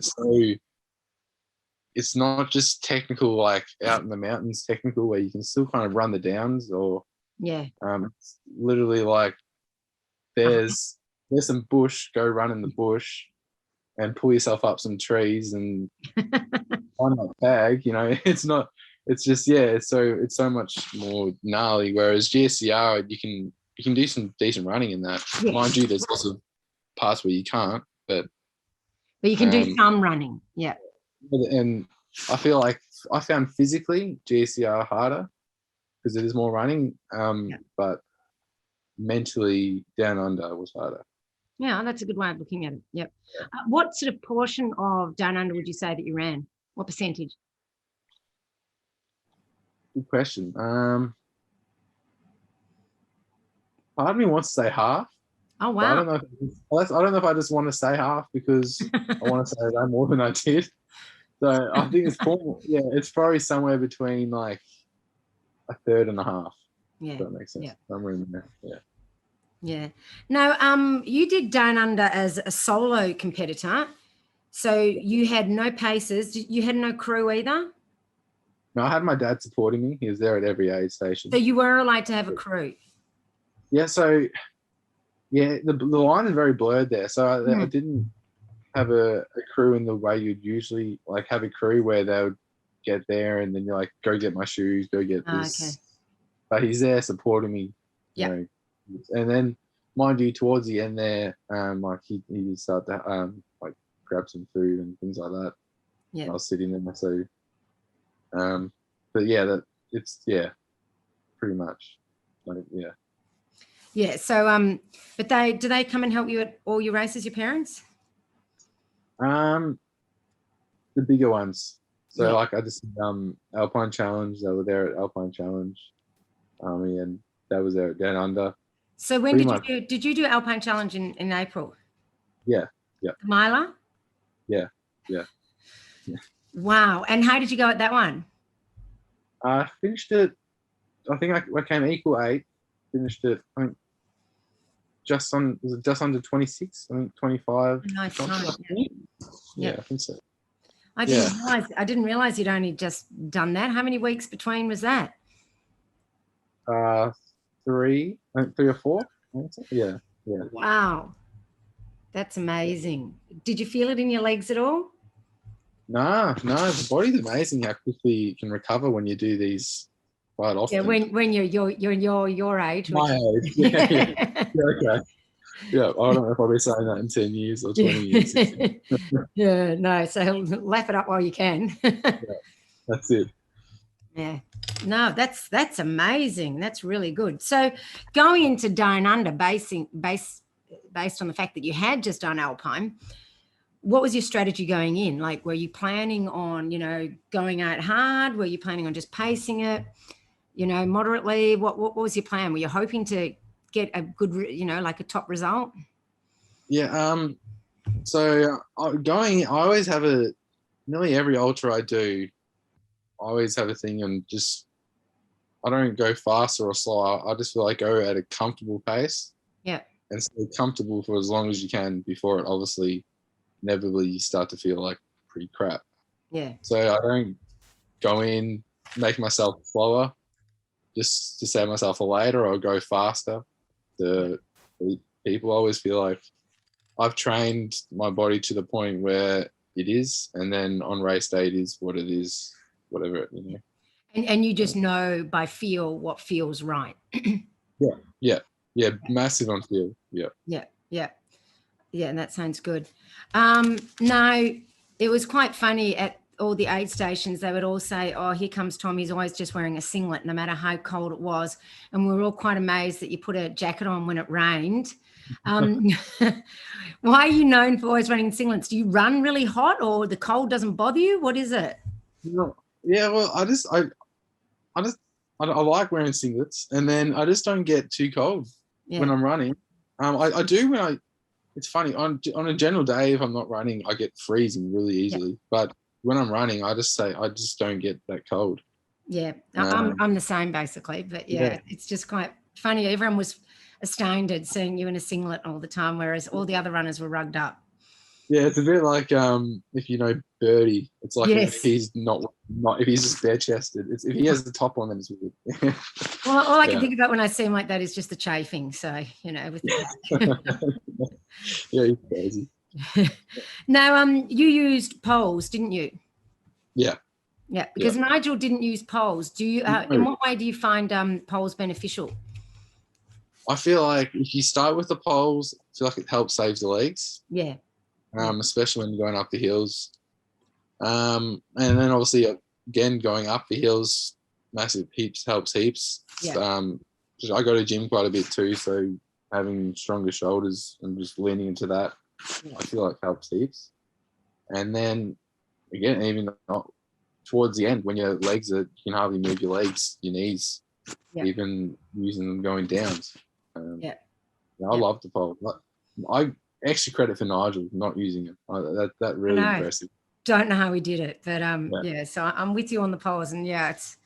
it's not just technical like out in the mountains technical where you can still kind of run the downs or it's literally like there's some bush, go run in the bush and pull yourself up some trees and on that bag, it's just it's so much more gnarly. Whereas GSCR, you can do some decent running in that. Yeah. Mind you, there's also parts where you can't, but you can do some running. Yeah. And I feel like I found physically GSCR harder because it is more running, but mentally Down Under was harder. Yeah, that's a good way of looking at it. Yep. What sort of portion of Down Under would you say that you ran? What percentage? Good question. Part of me wants to say half. Oh wow! I don't know if I just want to say half because I want to say that more than I did. So I think it's probably somewhere between like a third and a half. Yeah, if that makes sense. Yeah. Somewhere in there. Yeah. Yeah. Now, you did Down Under as a solo competitor, so you had no paces. You had no crew either. No, I had my dad supporting me. He was there at every aid station. So you were allowed to have a crew. Yeah. So, the line is very blurred there. So I didn't have a crew in the way you'd usually like have a crew where they would get there and then you're like, go get my shoes, go get this. Okay. But he's there supporting me. Yeah. And then, mind you, towards the end there, like he just started to like grab some food and things like that. Yeah. I was sitting there, so but yeah, pretty much. Like, yeah. Yeah. So but do they come and help you at all your races, your parents? The bigger ones. So like I just Alpine Challenge, they were there at Alpine Challenge. And that was there at Down Under. So when did you do Alpine Challenge in April? Yeah. Miler? Yeah. Wow. And how did you go at that one? I finished it. I think I came equal 8. Finished it. I think just under 26. I think 25. Nice. Yeah, I think so. I didn't realize you'd only just done that. How many weeks between was that? 3 or 4. Yeah. Wow. That's amazing. Did you feel it in your legs at all? No. The body's amazing how quickly you can recover when you do these quite often. Yeah, when you're your age. My age. Yeah. Okay. Yeah, I don't know if I'll be saying that in 10 years or 20 years. Yeah, no. So laugh it up while you can. Yeah, that's it. Yeah. No, that's amazing. That's really good. So going into Down Under, based on the fact that you had just done Alpine, what was your strategy going in? Like, were you planning on, going out hard? Were you planning on just pacing it, moderately? What was your plan? Were you hoping to get a good, like a top result? Yeah. So I always have nearly every ultra I do, I always have a thing and I don't go faster or slower. I just feel like go at a comfortable pace. Yeah. And stay comfortable for as long as you can before it obviously inevitably you start to feel like pretty crap. Yeah. So I don't go in, make myself slower just to save myself a later or go faster. People always feel like I've trained my body to the point where it is, and then on race day it is what it is, whatever, And you just know by feel what feels right. Yeah, massive on feel. Yeah, and that sounds good. Now, it was quite funny at all the aid stations. They would all say, "Oh, here comes Tom. He's always just wearing a singlet, no matter how cold it was." And we were all quite amazed that you put a jacket on when it rained. Why are you known for always running singlets? Do you run really hot, or the cold doesn't bother you? What is it? No, yeah, well, I like wearing singlets, and then I just don't get too cold when I'm running. I do when it's funny on a general day, if I'm not running, I get freezing really easily. But when I'm running, I just don't get that cold. Yeah, I'm the same basically. But it's just quite funny. Everyone was astounded seeing you in a singlet all the time, whereas all the other runners were rugged up. Yeah, it's a bit like if you know Birdie, it's like if he's not if he's just bare chested. If he has the top on, then it's weird. Well, all I can think about when I see him like that is just the chafing. So with yeah, he's crazy. Now, you used poles, didn't you? Yeah. Yeah, because Nigel didn't use poles. Do you? In what way do you find poles beneficial? I feel like if you start with the poles, I feel like it helps save the legs. Yeah. Especially when you're going up the hills. And then obviously again going up the hills, helps heaps. Yeah. I go to gym quite a bit too, so having stronger shoulders and just leaning into that, I feel like helps heaps. And then again, even towards the end when your legs you can hardly move your legs, your knees, even using them going down. I love the pole. I extra credit for Nigel not using it. That really impressive. Don't know how he did it, but so I'm with you on the poles, and it's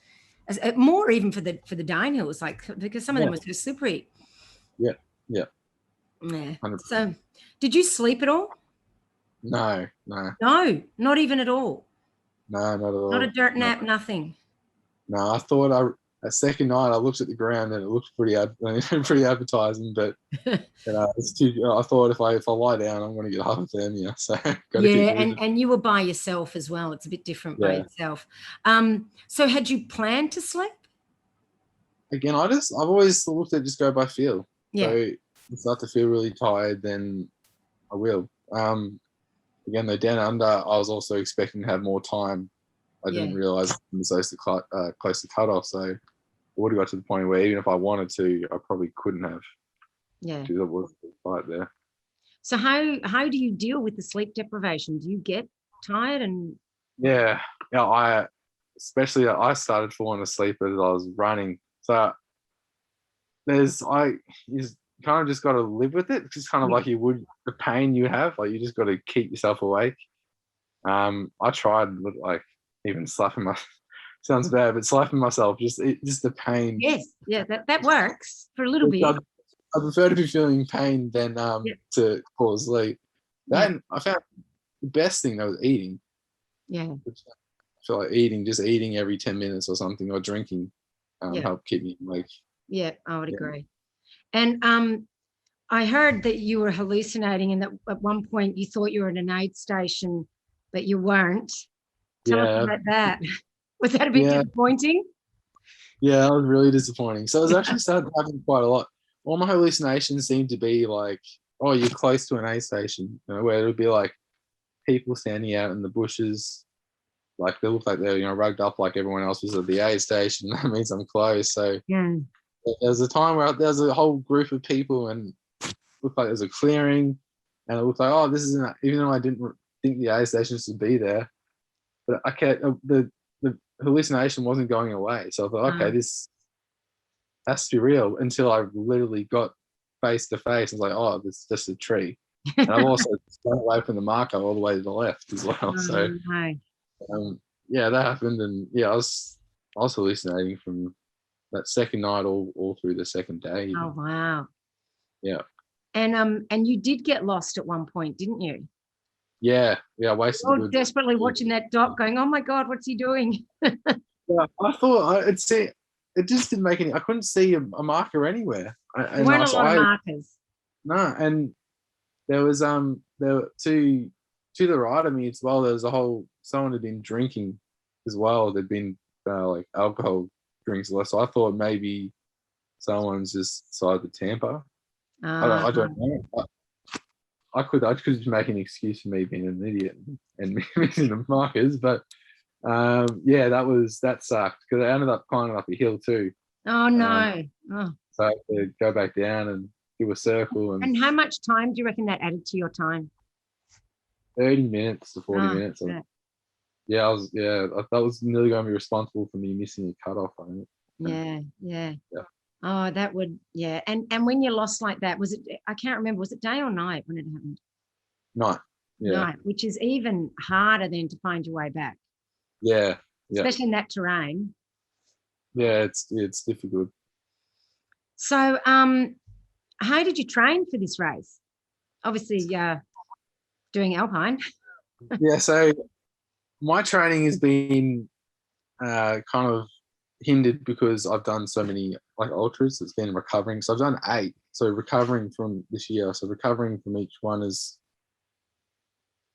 more even for the downhills, like because some of them were so slippery. Yeah. 100%. So, did you sleep at all? No, not even at all. No, not at all. Not a dirt nap, nothing. No, I thought a second night I looked at the ground and it looked pretty appetizing, but it's too. I thought if I lie down, I'm going to get hypothermia. So and you were by yourself as well. It's a bit different by yourself. So had you planned to sleep? Again, I've always looked at just go by feel. Yeah. So if I start to feel really tired, then I will. Again, though, down under, I was also expecting to have more time. I didn't realise it was close to cut off, so I would have got to the point where even if I wanted to, I probably couldn't have. Yeah. Because it was a fight there. So how do you deal with the sleep deprivation? Do you get tired and? Yeah. I started falling asleep as I was running. So you kind of just got to live with it. It's kind of like you would the pain you have. Like you just got to keep yourself awake. I tried like even slapping my sounds bad, but slapping myself just the pain. Yes, yeah, that works for a little bit. I prefer to be feeling pain than to fall asleep. Then I found the best thing though was eating. Yeah. I feel like just eating every 10 minutes or something, or drinking help keep me awake. Yeah, I would agree. And I heard that you were hallucinating and that at one point you thought you were at an aid station, but you weren't. Tell us about that. Was that a bit disappointing? Yeah, that was really disappointing. So it was actually started happening quite a lot. All my hallucinations seemed to be like, oh, you're close to an aid station, where it would be like people standing out in the bushes. Like they look like they're, rugged up like everyone else was at the aid station. That means I'm close. So there was a time where there was a whole group of people and it looked like there's a clearing, and it looked like, oh, this isn't, even though I didn't think the aid station should be there, but I can't, the hallucination wasn't going away. So I thought, okay, this has to be real, until I literally got face to face and was like, oh, it's just a tree. And I've also gone away from the marker all the way to the left as well. That happened, and I was hallucinating from that second night all through the second day. Oh wow. Yeah. And you did get lost at one point, didn't you? Yeah, I wasted. Desperately watching that dot, going, "Oh my God, what's he doing?" Yeah, I thought I'd see. It just didn't make any. I couldn't see a marker anywhere. There weren't a lot of markers. No, and there was there were to the right of me as well. There was someone had been drinking as well. There'd been like alcohol drinks. So I thought maybe someone's just decided to tamper. I don't know. I could just make an excuse for me being an idiot and missing the markers, but that sucked because I ended up climbing up a hill too. Oh no! So I had to go back down and do a circle. And how much time do you reckon that added to your time? 30 minutes to 40 minutes. That was nearly going to be responsible for me missing a cutoff. I think. Yeah. Oh, that would, And when you lost like that, was it? I can't remember. Was it day or night when it happened? Night. Yeah. Night, which is even harder then to find your way back. Yeah. Especially in that terrain. Yeah, it's difficult. So, how did you train for this race? Obviously, doing Alpine. Yeah. So my training has been kind of hindered because I've done so many like ultras. It's been recovering. So I've done 8. So recovering from this year. So recovering from each one is,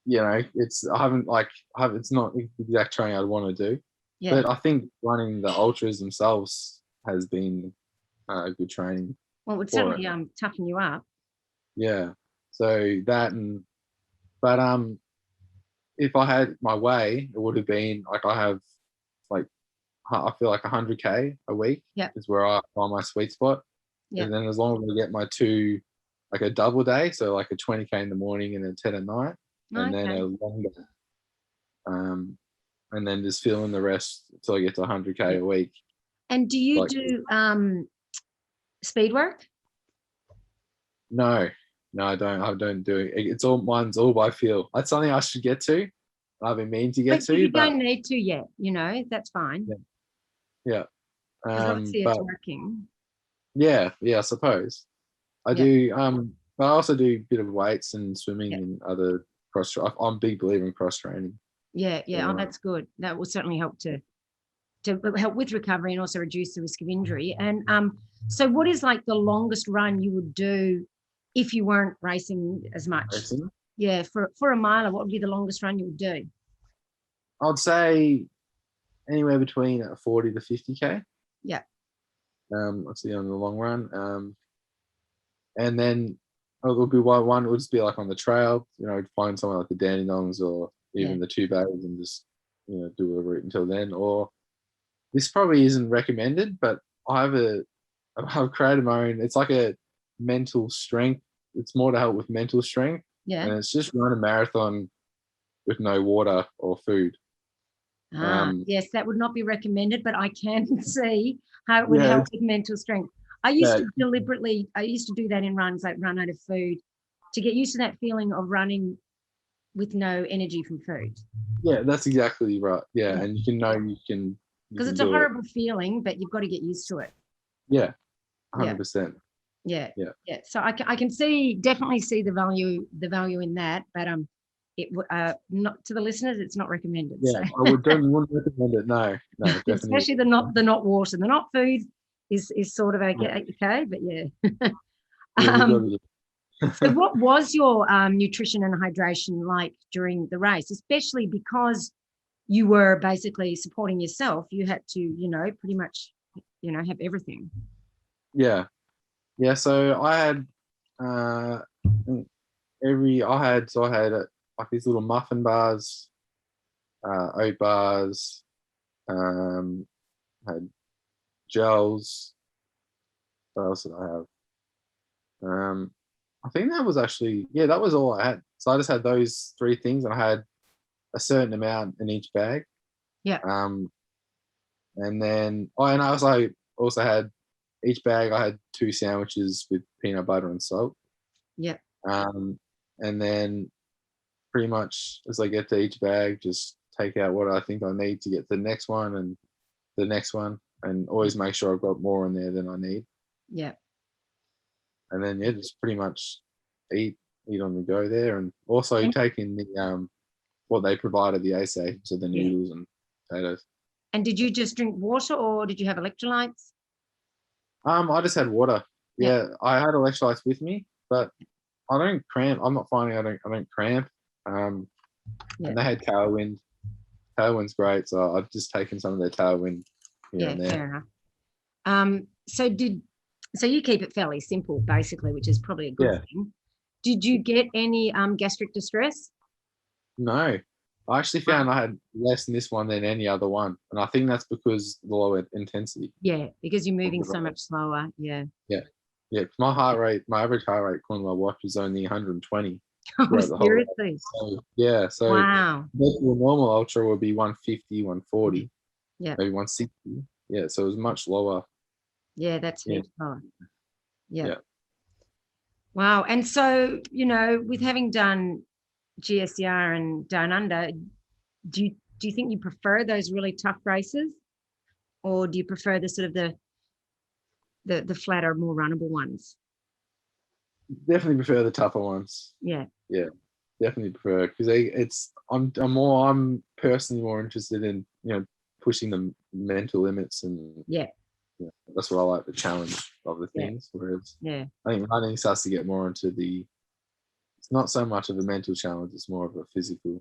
it's not the exact training I'd want to do. Yeah. But I think running the ultras themselves has been good training. Well, it would certainly toughen you up. Yeah. So that but if I had my way, it would have been like I feel like 100K a week is where I find my sweet spot. And then as long as I get my 2, like a double day, so like a 20K in the morning and then 10 at night, and then a longer, and then just fill in the rest until I get to 100K a week. And do you do speed work? No, I don't. I don't do it. Mine's all by feel. That's something I should get to. I've been meaning to get to. You don't need to yet. That's fine. Yeah. Obviously it's working. Yeah, I suppose. I do. But I also do a bit of weights and swimming and other cross. I'm a big believer in cross training. Yeah. Oh, that's good. That will certainly help to help with recovery and also reduce the risk of injury. And so what is like the longest run you would do if you weren't racing as much? Racing? Yeah, for a miler, what would be the longest run you would do? I'd say anywhere between 40 to 50K. Yeah. Let's see on the long run. And then it would be one. It would just be like on the trail. Find somewhere like the Dandenongs or even the 2 Bays and just do a route until then. Or this probably isn't recommended, but I've created my own. It's like a mental strength. It's more to help with mental strength. Yeah. And it's just run a marathon with no water or food. Yes, that would not be recommended, but I can see how it would help with mental strength. I used to do that in runs, like run out of food, to get used to that feeling of running with no energy from food. Yeah, that's exactly right. Yeah, and you can because it's a horrible feeling, but you've got to get used to it. Yeah, 100%. Yeah. So I can definitely see the value in that, but it not to the listeners, it's not recommended. Yeah, so. I wouldn't recommend it. No, definitely. Especially the not water, the not food is sort of okay, but so what was your nutrition and hydration like during the race, especially because you were basically supporting yourself? You had to, pretty much, have everything. Yeah. So I had like these little muffin bars, oat bars, had gels. What else did I have? I think that was that was all I had. So I just had those 3 things, and I had a certain amount in each bag. Yeah. And then and I also had each bag. I had 2 sandwiches with peanut butter and salt. Yeah. And then pretty much as I get to each bag, just take out what I think I need to get to the next one and the next one, and always make sure I've got more in there than I need. Yeah. And then just pretty much eat on the go there, and also take in the what they provided, the ASA, so the noodles and potatoes. And did you just drink water, or did you have electrolytes? I just had water. Yeah, I had electrolytes with me, but I don't cramp. I'm not finding I don't cramp. And they had Tailwind. Tailwind's great, so I've just taken some of their Tailwind here and there. Fair enough. So you keep it fairly simple, basically, which is probably a good thing. Did you get any gastric distress? No. I actually found I had less in this one than any other one. And I think that's because the lower intensity. Yeah, because you're moving so much slower. Yeah. Yeah. My average heart rate according to my watch was only 120. Oh, seriously? So wow. The normal ultra would be 150, 140. Yeah. Maybe 160. Yeah, so it was much lower. Yeah, that's huge. Yeah. Wow. And so, with having done GSER and Down Under, do you think you prefer those really tough races, or do you prefer the sort of the flatter, more runnable ones? Definitely prefer the tougher ones. Yeah. Definitely prefer, because I'm personally more interested in pushing the mental limits, and that's what I like, the challenge of the things. Whereas I think running starts to get more into it's not so much of a mental challenge, it's more of a physical.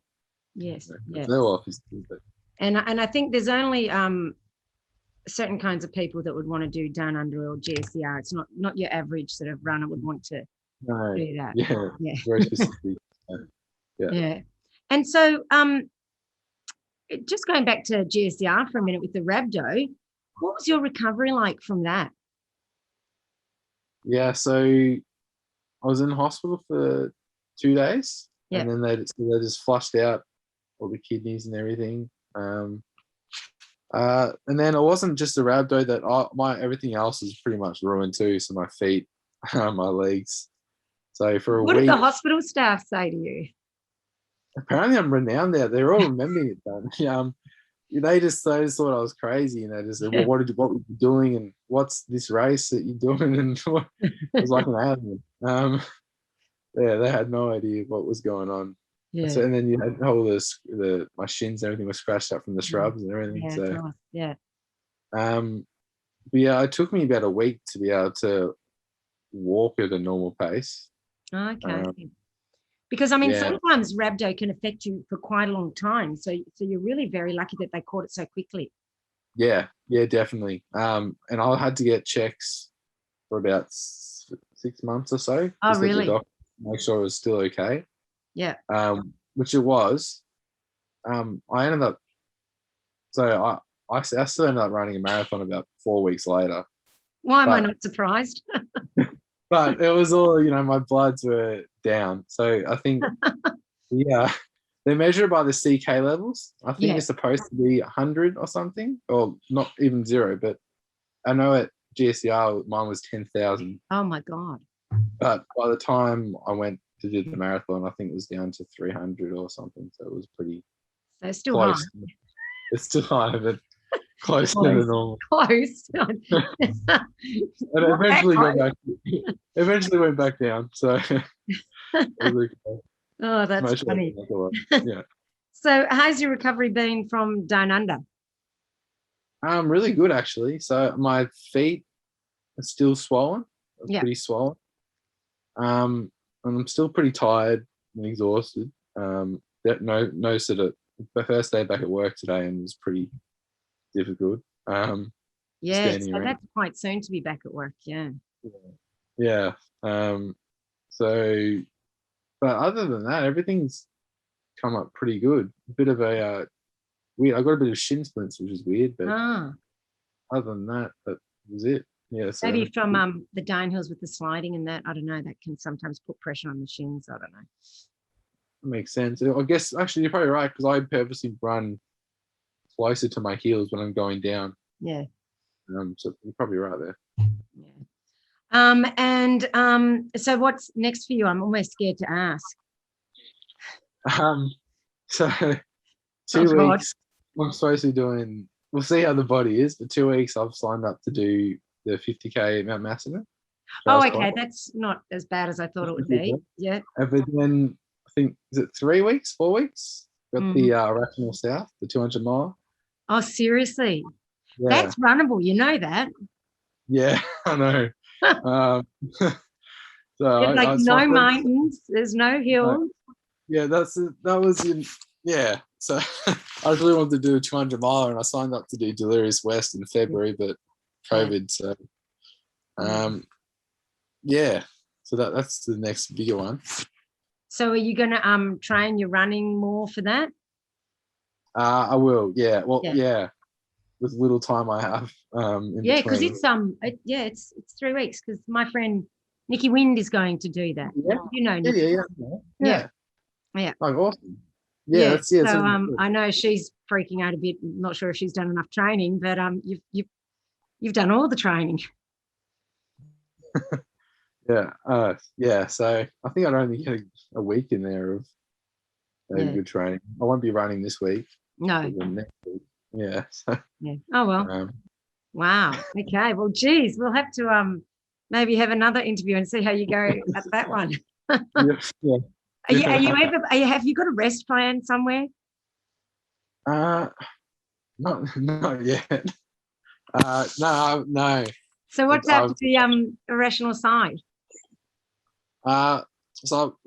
Yes. They're all physical, but and I think there's only certain kinds of people that would want to do Down Under or GSER. It's not your average sort of runner would want to do that. Yeah. Very specific. Yeah. And so just going back to GSER for a minute with the rhabdo, what was your recovery like from that? Yeah, so I was in hospital for 2 days, and then they just flushed out all the kidneys and everything. And then it wasn't just the rhabdo that my everything else is pretty much ruined too. So my feet, my legs. So for a week. What did the hospital staff say to you? Apparently I'm renowned there. They're all remembering it done. They just thought I was crazy, and they just said, "Well, what were you doing, and what's this race that you're doing?" And it was like an alien. They had no idea what was going on. Yeah. So, and then you had all my shins and everything was scratched up from the shrubs and everything. It took me about a week to be able to walk at a normal pace. Okay. Because sometimes rhabdo can affect you for quite a long time. So you're really very lucky that they caught it so quickly. Yeah, definitely. And I had to get checks for about 6 months or so. Oh, really? The doctor make sure it was still okay. Yeah. Which it was. I ended up. So I still ended up running a marathon about 4 weeks later. Why am I not surprised? But it was all, my bloods were down. So I think, they measure it by the CK levels. I think it's supposed to be 100 or something, or not even 0. But I know GSCR, mine was 10,000. Oh my God. But by the time I went to do the marathon, I think it was down to 300 or something. So it was pretty So it's still close. high. It's still high, but close to the normal. Close. And eventually went back down. So oh, that's funny. Yeah. So how's your recovery been from Down Under? Really good actually. So my feet are still swollen. Pretty swollen. And I'm still pretty tired and exhausted. No sort of the first day back at work today and it was pretty difficult. So that's quite soon to be back at work. Yeah. So, but other than that, everything's come up pretty good. A bit of a weird. I got a bit of shin splints, which is weird, but other than that, that was it. Yeah. So maybe from the downhills with the sliding and that, I don't know, that can sometimes put pressure on the shins. I don't know. Makes sense. I guess actually you're probably right because I purposely run closer to my heels when I'm going down. Yeah. So you're probably right there. Yeah. So what's next for you? I'm almost scared to ask. So 2 weeks. I'm supposed to be doing. We'll see how the body is. For 2 weeks, I've signed up to do the 50k Mount Macedon. Oh, okay. That's not as bad as I thought it would be. Yeah. But then I think is it 3 weeks, 4 weeks? Got the Rational South, the 200 mile. Oh, seriously? Yeah. That's runnable. You know that? Yeah, I know. So there's no mountains. There's no hills. Yeah, that was in. Yeah, so I really wanted to do a 200 mile, and I signed up to do Delirious West in February, but COVID. So, so that's the next bigger one. So, are you going to train your running more for that? I will. Yeah. Well, yeah. With little time I have. Because it's 3 weeks. Because my friend Nikki Wind is going to do that. Yeah. You know. Nikki. Yeah. Oh, awesome. Yeah. So I know she's freaking out a bit. Not sure if she's done enough training, but you've done all the training. Yeah. So I think I'd only get a week in there of good training. I won't be running this week. No. Next week. Yeah. So, yeah. Oh well. Wow. Okay. Well, geez, we'll have to maybe have another interview and see how you go at that one. Yeah. Have you got a rest plan somewhere? Not yet. No. So what's after the irrational side? So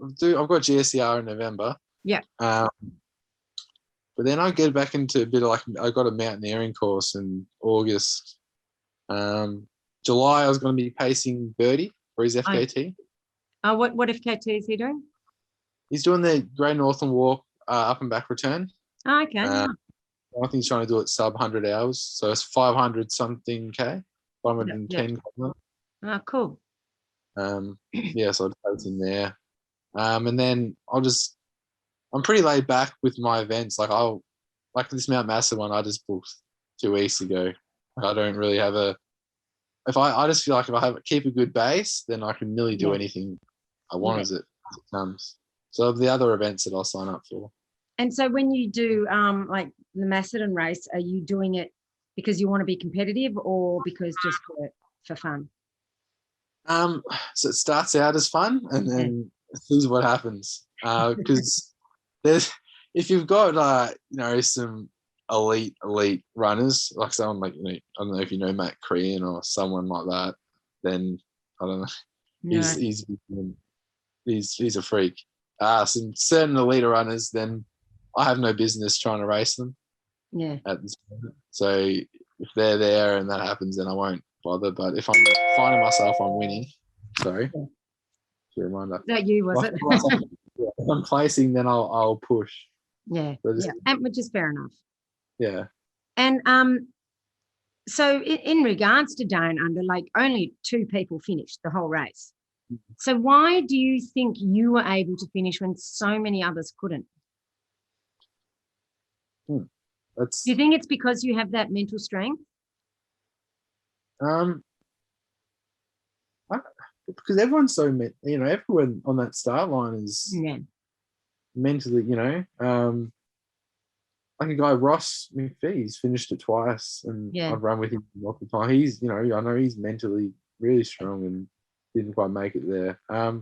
I've got GSCR in November. Yeah. But then I get back into a bit of I got a mountaineering course in August. July I was going to be pacing Birdie for his FKT. What FKT is he doing? He's doing the Great Northern Walk up and back return. Oh, okay. I think he's trying to do it sub 100 hours. So it's 500 something K, 510. Oh, cool. So I'll post in there. And then I'm pretty laid back with my events. Like this Mount Macedon one, I just booked 2 weeks ago. I don't really have I just feel like if I keep a good base, then I can nearly do anything I want as it comes. So the other events that I'll sign up for. And so when you do like the Macedon race, are you doing it because you want to be competitive or because just for fun? So it starts out as fun and then here's what happens. Because if you've got some elite runners, like someone like I don't know if you know Matt Crean or someone like that, then I don't know. No. He's a freak. Some certain elite runners, then I have no business trying to race them. Yeah. At this moment. So if they're there and that happens, then I won't bother. But if I'm finding myself I'm winning, sorry. Yeah. Reminder. That you was it? If I'm placing, then I'll push. Yeah. And which is fair enough. Yeah. And so in regards to Down Under, like only 2 people finished the whole race. So why do you think you were able to finish when so many others couldn't? Do you think it's because you have that mental strength? because everyone's so, everyone on that start line is mentally, like a guy, Ross McPhee, he's finished it twice, and I've run with him multiple times. He's, I know he's mentally really strong and didn't quite make it there. I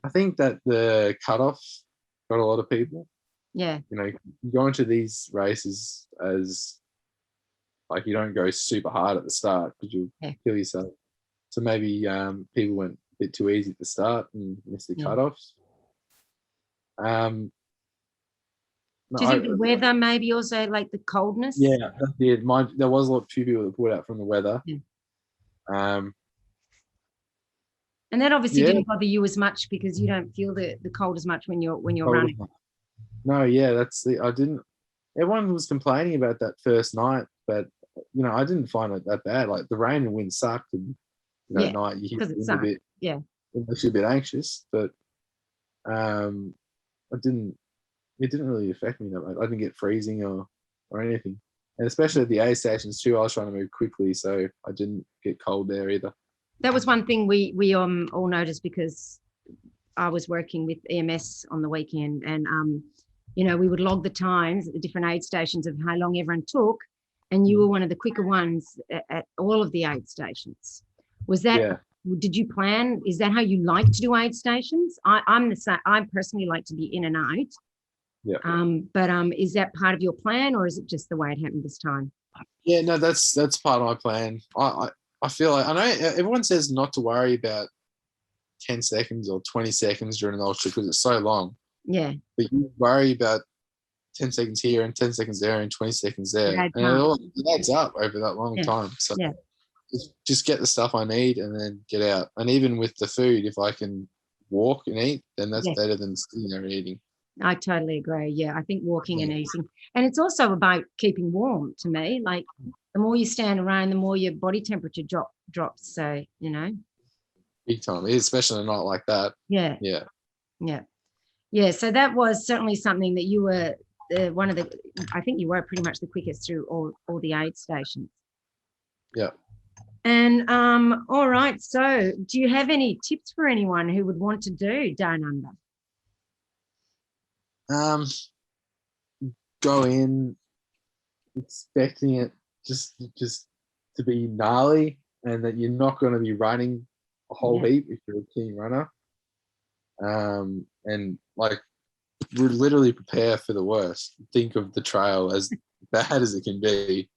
think that the cutoffs got a lot of people. Yeah. You go into these races as like you don't go super hard at the start because you'll kill yourself. So maybe people went a bit too easy at the start and missed the cutoffs. Do you think the weather maybe also like the coldness? Yeah, there was a few people that pulled out from the weather. Yeah. And that obviously didn't bother you as much because you don't feel the cold as much when you're running. No, I didn't. Everyone was complaining about that first night, but I didn't find it that bad. Like the rain and wind sucked, and at night you hear a bit. Yeah, it makes you a bit anxious, but it didn't really affect me that much. I didn't get freezing or anything. And especially at the aid stations too, I was trying to move quickly, so I didn't get cold there either. That was one thing we all noticed because I was working with EMS on the weekend, and we would log the times at the different aid stations of how long everyone took, and you were one of the quicker ones at all of the aid stations. Was that? Yeah. Did you plan? Is that how you like to do aid stations? I'm the same. I personally like to be in and out. Yeah. But is that part of your plan, or is it just the way it happened this time? Yeah, no, that's part of my plan. I feel like, I know everyone says not to worry about 10 seconds or 20 seconds during an ultra because it's so long. Yeah. But you worry about 10 seconds here and 10 seconds there and 20 seconds there. And it adds up over that long time. So just get the stuff I need and then get out. And even with the food, if I can walk and eat, then that's better than sitting there eating. I totally agree. Yeah, I think walking and eating. And it's also about keeping warm to me. Like the more you stand around, the more your body temperature drops. So, Big time, especially a night like that. Yeah. Yeah. Yeah. Yeah. So that was certainly something that you were I think you were pretty much the quickest through all the aid stations. Yeah. And all right. So do you have any tips for anyone who would want to do Down Under? Go in expecting it just to be gnarly and that you're not going to be running a whole heap if you're a keen runner. And like literally prepare for the worst. Think of the trail as bad as it can be.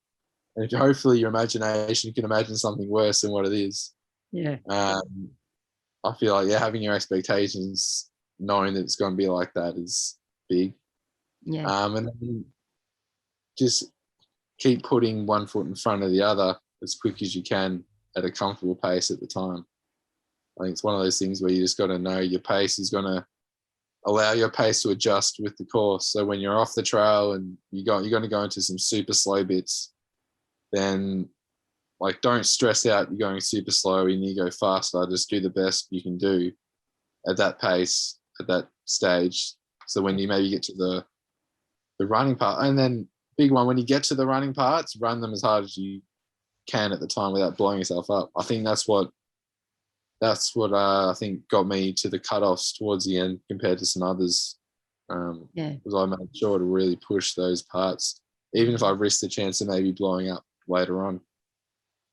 And hopefully your imagination can imagine something worse than what it is. Yeah. I feel like having your expectations, knowing that it's going to be like that is big. Yeah. And then just keep putting one foot in front of the other as quick as you can at a comfortable pace at the time. I think it's one of those things where you just got to know your pace is going to allow your pace to adjust with the course. So when you're off the trail and you're going to go into some super slow bits, then like don't stress out you're going super slow. You need to go faster. Just do the best you can do at that pace, at that stage. So when you maybe get to the running part, and then big one, when you get to the running parts, run them as hard as you can at the time without blowing yourself up. I think that's what I think got me to the cutoffs towards the end compared to some others. Because I made sure to really push those parts, even if I risked the chance of maybe blowing up later on.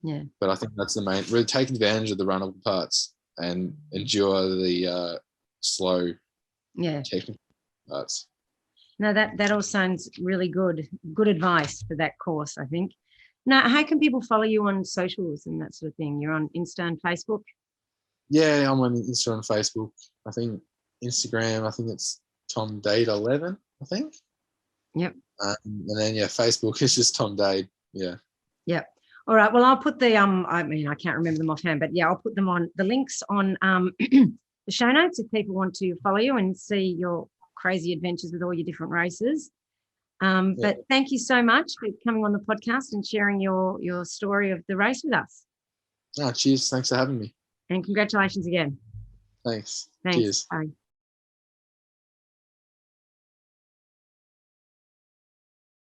Yeah. But I think that's the main, really take advantage of the runnable parts and endure the slow technical parts. No, that all sounds really good. Good advice for that course, I think. Now, how can people follow you on socials and that sort of thing? You're on Insta and Facebook? Yeah, I'm on Insta and Facebook. I think Instagram, I think it's Tom Dade 11, I think. Yep. And then Facebook is just Tom Dade. Yeah. Yep. All right. Well, I'll put the I can't remember them offhand, but I'll put them on the links on the show notes if people want to follow you and see your crazy adventures with all your different races. But thank you so much for coming on the podcast and sharing your story of the race with us. Oh, cheers. Thanks for having me. And congratulations again. Thanks. Thanks. Cheers. Bye.